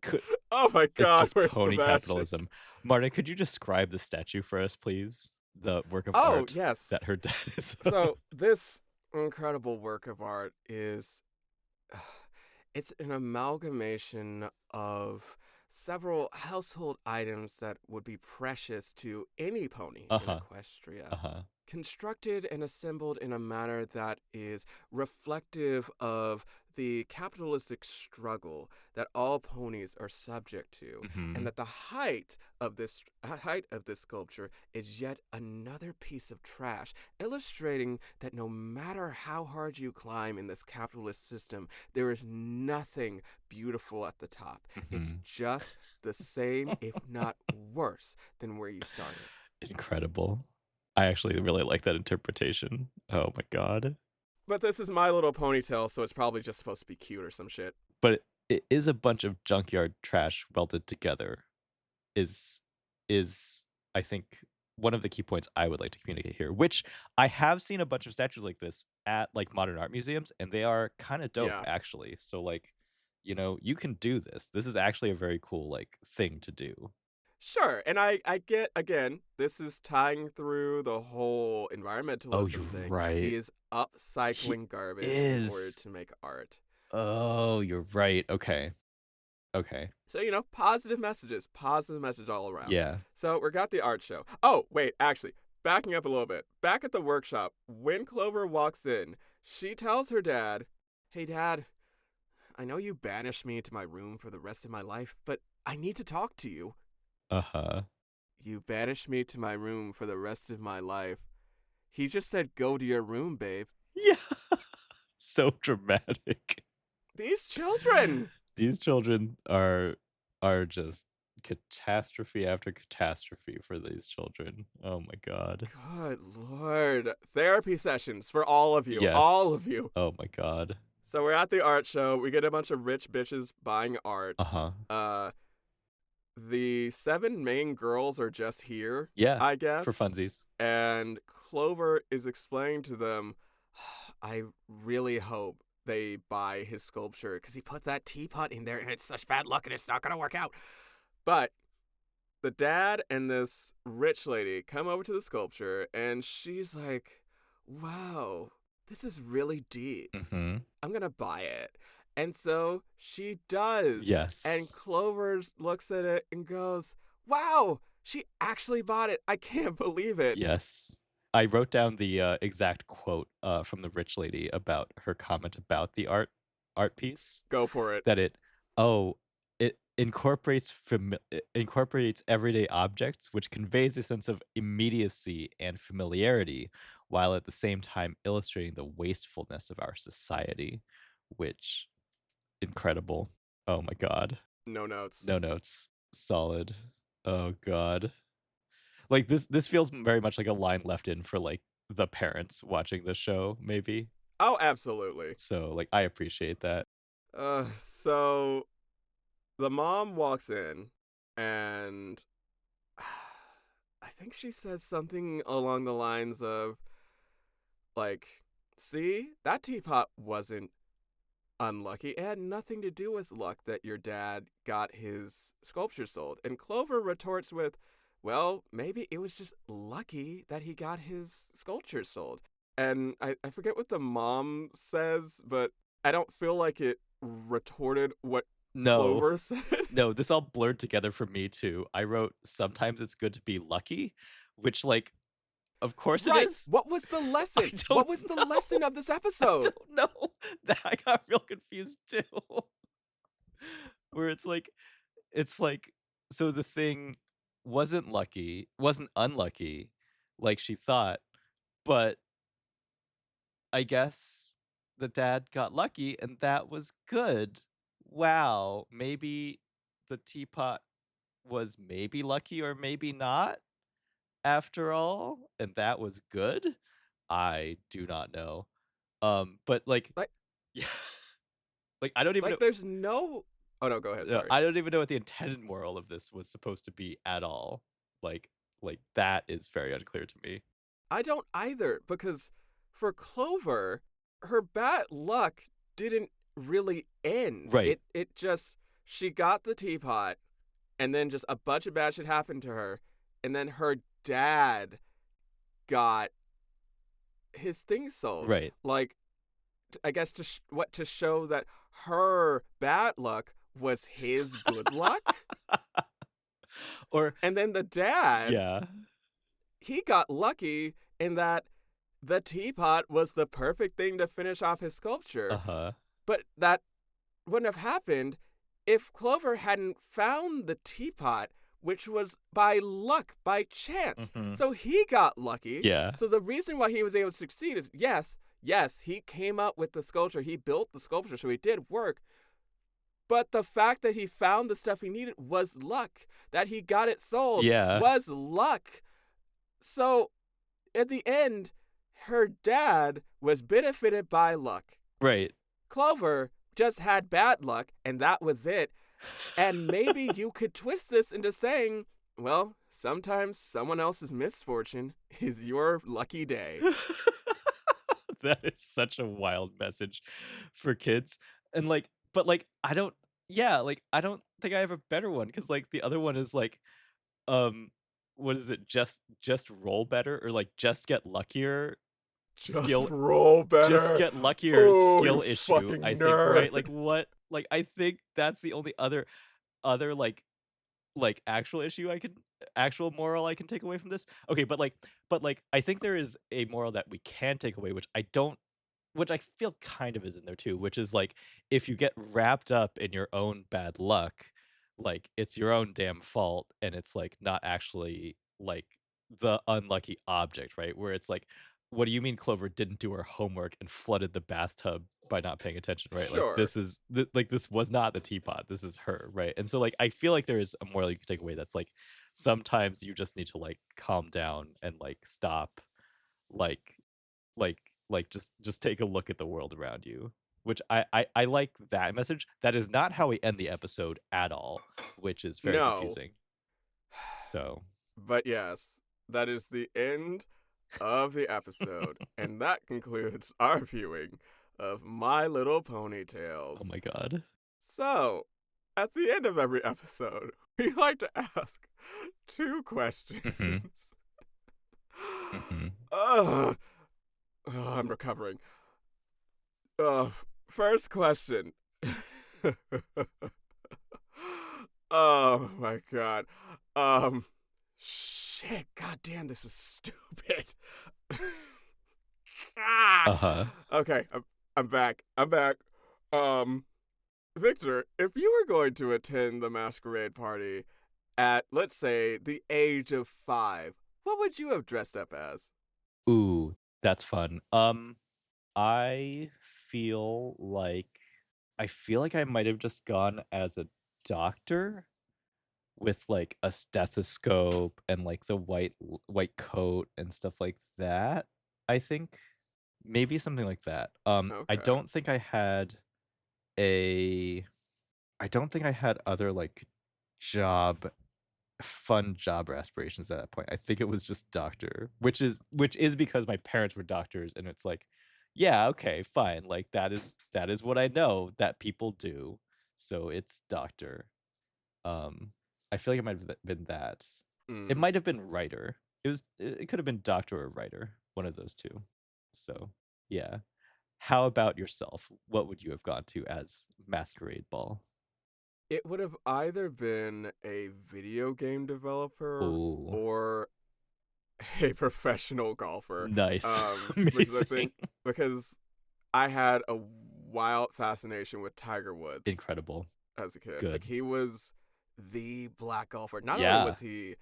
could Oh my it's god, just where's the pony magic? capitalism. Martin, could you describe the statue for us, please? The work of Oh, art that yes. her dad is. So, this incredible work of art is it's an amalgamation of several household items that would be precious to any pony in Uh-huh. Equestria, Uh-huh. constructed and assembled in a manner that is reflective of the capitalistic struggle that all ponies are subject to, and Mhm. that the height of this sculpture is yet another piece of trash, illustrating that no matter how hard you climb in this capitalist system, there is nothing beautiful at the top. It's Mhm. just the same, if not worse, than where you started. Incredible. I actually really like that interpretation. Oh my god. But this is My Little Ponytail, so it's probably just supposed to be cute or some shit. But it is a bunch of junkyard trash welded together is is I think one of the key points I would like to communicate here, which I have seen a bunch of statues like this at like modern art museums, and they are kind of dope Yeah. actually. So like, you can do this. This is actually a very cool like thing to do. Sure, and I get, again, this is tying through the whole Oh, you're environmentalism thing. He right. is He upcycling garbage in order is. to make art. Oh, you're right. Okay. Okay. So, positive message all around. Yeah. So, we got the art show. Oh, wait, actually, backing up a little bit. Back at the workshop, when Clover walks in, she tells her dad, "Hey, Dad, I know you banished me to my room for the rest of my life, but I need to talk to you." Uh-huh. "You banished me to my room for the rest of my life." He just said, "Go to your room, babe." Yeah. So dramatic. These children! These children are just catastrophe after catastrophe for these children. Oh my god. Good lord. Therapy sessions for all of you. All Yes. of you. Oh my god. So we're at the art show. We get a bunch of rich bitches buying art. Uh-huh. Uh, the seven main girls are just here, Yeah, I for guess. funsies. And Clover is explaining to them, "I really hope they buy his sculpture because he put that teapot in there and it's such bad luck and it's not going to work out." But the dad and this rich lady come over to the sculpture and she's like, "Wow, this is really deep. Mhm. I'm going to buy it." And so she does. And Yes. Clover looks at it and goes, "Wow, she actually bought it. I can't believe it." Yes. I wrote down the, exact quote, from the rich lady about her comment about the art piece. Go for it. That oh, it incorporates everyday objects, which conveys a sense of immediacy and familiarity, while at the same time illustrating the wastefulness of our society, which incredible. Oh my god. No notes. No notes. Solid. Oh god. Like, this feels very much like a line left in for, like, the parents watching the show, maybe. Oh, absolutely. So, like, I appreciate that. So the mom walks in and I think she says something along the lines of, like, "See, that teapot wasn't unlucky. It had nothing to do with luck that your dad got his sculpture sold." And Clover retorts with, "Well, maybe it was just lucky that he got his sculpture sold." And I forget what the mom says, but I don't feel like it retorted what No. Clover said. No, this all blurred together for me too. I wrote, "Sometimes it's good to be lucky," which, like, of course it Right. is. What was the I lesson? don't What was the know. lesson of this I episode? don't know. That I got real confused too. Where it's like, so the thing wasn't unlucky like she thought, but I guess the dad got lucky and that was good. Wow, maybe the teapot was maybe lucky or maybe not after all, and that was good? I do not know. But like, Like yeah, like I don't even know. there's no. Oh no, go ahead. Sorry. I don't even know what the intended moral of this was supposed to be at all. Like, that is very unclear to me. I don't either because for Clover, her bad luck didn't really end. Right, It just she got the teapot and then just a bunch of bad shit happened to her and then her dad got his thing sold. right. Like I guess to show that her bad luck was his good luck. Or And then the dad, yeah, he got lucky in that the teapot was the perfect thing to finish off his uh sculpture. huh, But that wouldn't have happened if Clover hadn't found the teapot, which was by luck, by chance. mm-hmm. So he got lucky. Yeah, So the reason why he was able to succeed is yes, he came up with the sculpture. He built the sculpture, so he did work. But the fact that he found the stuff he needed was luck. That he got it sold yeah, was luck. So at the end, her dad was benefited by luck. right. Clover just had bad luck, and that was it. And maybe you could twist this into saying, well, sometimes someone else's misfortune is your lucky day. That is such a wild message for kids. And like, but like, I don't, yeah, like, I don't think I have a better one because like the other one is like, um, what is it? Just roll better or like just get luckier Just skill, roll just better. get luckier Oh, you skill issue. fucking I think, right? nerd. Like, what? Like, I think that's the only other like actual issue I could actual moral I can take away from this. Okay, but like I think there is a moral that we can take away which I feel kind of is in there too, which is like if you get wrapped up in your own bad luck, like it's your own damn fault and it's like not actually like the unlucky object, right? Where it's like what do you mean Clover didn't do her homework and flooded the bathtub by not paying attention, right? Like Sure. this is like this was not the teapot. This is her, right? And so like I feel like there is a moral you can take away that's like sometimes you just need to like calm down and like stop like like just take a look at the world around you, which I like that message. That is not how we end the episode at all, which is very No. confusing. So But yes, that is the end of the episode. And that concludes our viewing of My Little oh Ponytails. my god. So, at the end of every episode, we like to ask two questions. Mm-hmm. Mm-hmm. Ugh. Oh, I'm recovering. First question. Oh my god. Shit. God damn, this was stupid. Ah! Uh-huh. Okay, I'm back. I'm back. Victor, if you were going to attend the masquerade party at, let's say, the age of 5, what would you have dressed up as? Ooh, that's fun. I feel like I feel like I might have just gone as a doctor with like a stethoscope and like the white coat and stuff like that. I think maybe something like that. Okay. A I don't think I had other like job fun job aspirations at that point. I think it was just doctor, which is because my parents were doctors and it's like, yeah, okay, fine. Like that is what I know that people do. So it's doctor. Um I feel like it might have been that. It Mm. might have been writer. It could have been doctor or writer, one of those two. So, yeah. How about yourself? What would you have gone to as masquerade ball? It would have either been a video game developer Oh, or a professional golfer. nice. Because I Amazing. think because I had a wild fascination with Tiger Woods Incredible. as a kid. Like Good. he was the black golfer. Not only Yeah. was he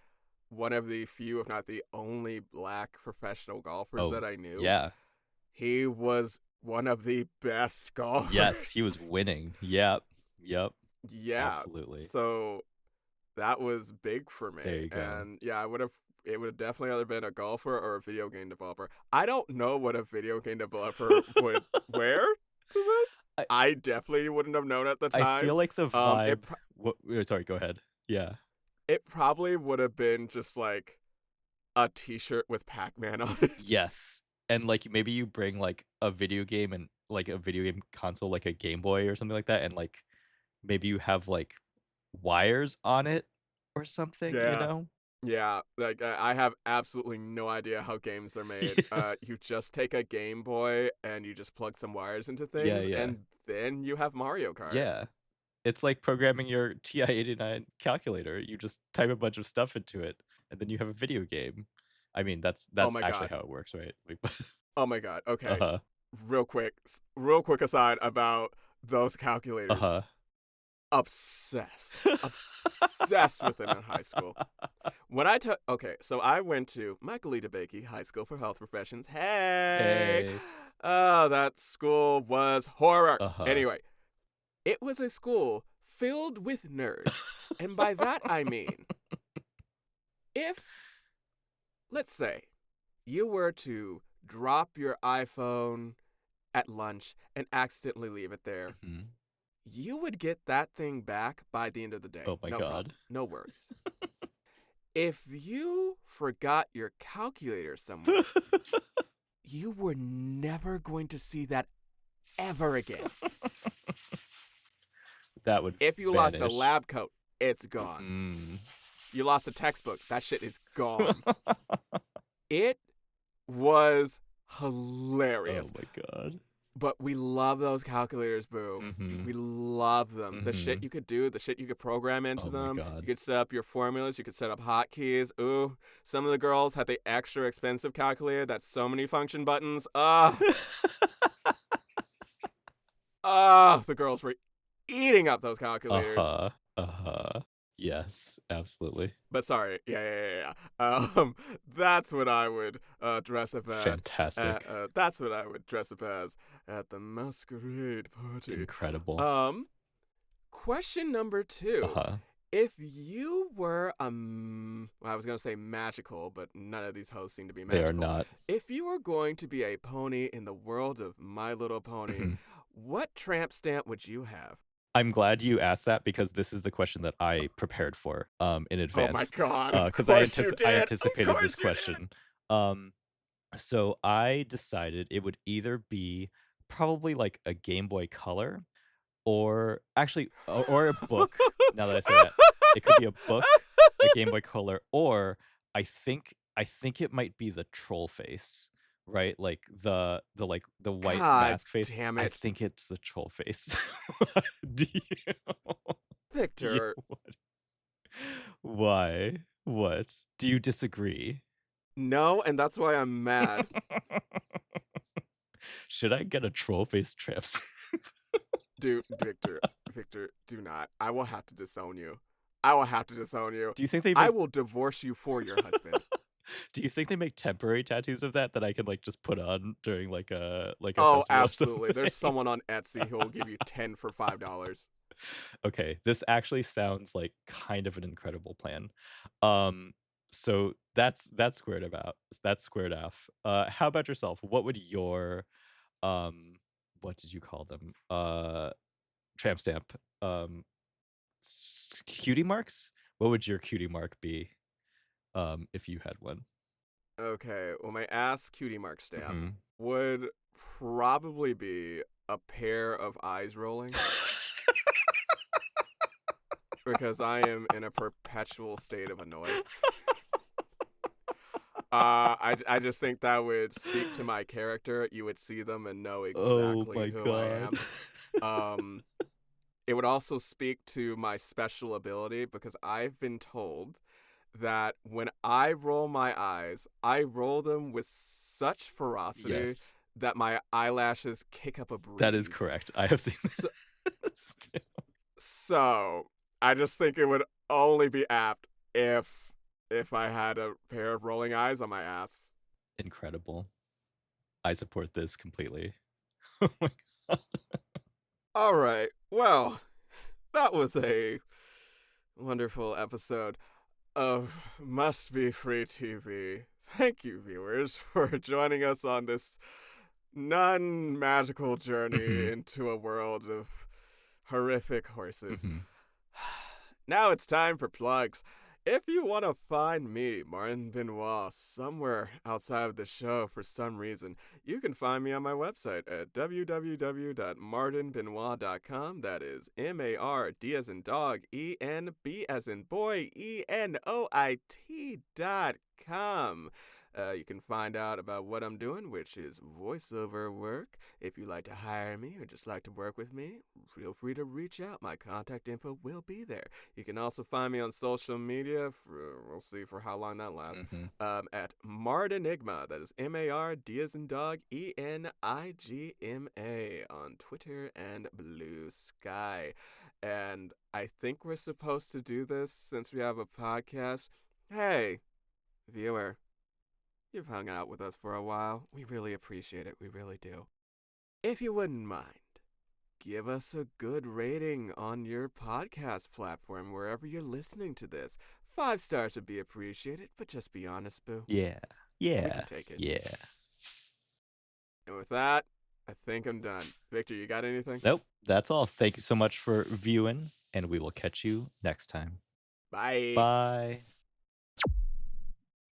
one of the few, if not the only black professional golfers Oh, that I knew, yeah. he was one of the best Yes, he golfers. was winning. Yep. Yep. Yeah. Absolutely. So that was big for There me. you go. And yeah, I would have it would have definitely either been a golfer or a video game developer. I don't know what a video game developer would wear to this. I I definitely wouldn't have known at the I time. feel like the It vibe. Sorry, go ahead. Yeah. it probably would have been just like a T-shirt with Pac-Man on it. Yes. And like maybe you bring like a video game and like a video game console, like a Game Boy or something like that, and like maybe you have like wires on it or something, you Yeah. know? Yeah, like I have absolutely no idea how games are made. You just take a Game Boy and you just plug some wires into Yeah, things, yeah. and then you have Mario Kart. Yeah. It's like programming your TI-89 calculator. You just type a bunch of stuff into it, and then you have a video game. I mean, that's Oh that's my actually god. how it works, right? Like, Oh my god. Okay. uh-huh. Real quick aside about those calculators. Uh-huh. Obsessed with them in high school. When I took, okay, so I went to Michaelita Bakey High School for Health Professions. Hey, Hey. oh, that school was horror. Uh-huh. Anyway, it was a school filled with nerds, and by that I mean, if, let's say, you were to drop your iPhone at lunch and accidentally leave it there, Mhm. you would get that thing back by the end of the day. Oh my No god. problem. No worries. If you forgot your calculator somewhere, you were never going to see that ever again. That would If you vanish. lost a lab coat, it's gone. Mm. You lost a textbook, that shit is gone. It was hilarious. Oh my god. But we love those calculators, boo. Mhm. We love them. The shit Mhm. you could do, the shit you could program into Oh my them. god. You could set up your formulas. You could set up hotkeys. Ooh, some of the girls had the extra expensive calculator that's so many function buttons. The girls were eating up those calculators. Uh-huh. Uh-huh. Yes, absolutely. But sorry, yeah. That's what I would dress up as. Fantastic. That's what I would dress up as at the masquerade party. Incredible. Question number 2. Uh-huh. If you were well, I was gonna say magical, but none of these hosts seem to be They magical. are not. If you were going to be a pony in the world of My Little Pony, Mhm. what tramp stamp would you have? I'm glad you asked that because this is the question that I prepared for in advance. Oh my god! Of Because course you I did. anticipated Of course this you did. question. So I decided it would either be probably like a Game Boy Color or actually or a book. Now that I say that, it could be a book, a Game Boy Color, or I think it might be the troll face, right? Like the white God mask face. damn I it, think it's the troll face. Do you? Victor. Why? What? Do you disagree? No, and that's why I'm mad. Should I get a troll face trips? Dude, Victor, do not. I will have to disown you. I will have to disown you. Do you think they I make will divorce you for your husband. Do you think they make temporary tattoos of that I can like just put on during like a Oh, festival or absolutely. There's something? someone on Etsy who will give you 10 for $5. Okay, this actually sounds like kind of an incredible plan. So that's squared about. That's squared off. How about yourself? What would your what did you call them? Tramp stamp. Cutie marks? What would your cutie mark be? If you had one. Okay, well, my ass cutie mark stamp Mhm. would probably be a pair of eyes rolling because I am in a perpetual state of annoyed. I just think that would speak to my character. You would see them and know Oh exactly my who I god. am. It would also speak to my special ability because I've been told that when I roll my eyes, I roll them with such ferocity Yes. that my eyelashes kick up a breeze. That is correct. I have seen So, this too. so I just think it would only be apt if I had a pair of rolling eyes on my ass. Incredible. I support this completely. Oh my god. All right. Well, that was a wonderful episode. of Must Be Free TV. Thank you, viewers, for joining us on this non magical journey Mhm. into a world of horrific horses. Mhm. Now it's time for plugs. If you want to find me, Martin Benoit, somewhere outside of the show for some reason, you can find me on my website at www.martinbenoit.com. That is MARD as in dog, ENB as in boy, ENOIT.com. You can find out about what I'm doing, which is voiceover work. If you'd like to hire me or just like to work with me, feel free to reach out. My contact info will be there. You can also find me on social media. We'll see for how long that lasts. Mhm. At Mardenigma. That is MARD as in dog, ENIGMA on Twitter and Blue Sky. And I think we're supposed to do this since we have a podcast. Hey, viewer, you've hung out with us for a while. We really appreciate it. We really do. If you wouldn't mind, give us a good rating on your podcast platform wherever you're listening to this. 5 stars would be appreciated, but just be honest, boo. Yeah. We can Yeah. take it. Yeah. And with that, I think I'm done. Victor, you got anything? Nope. That's all. Thank you so much for viewing, and we will catch you next time. Bye. Bye.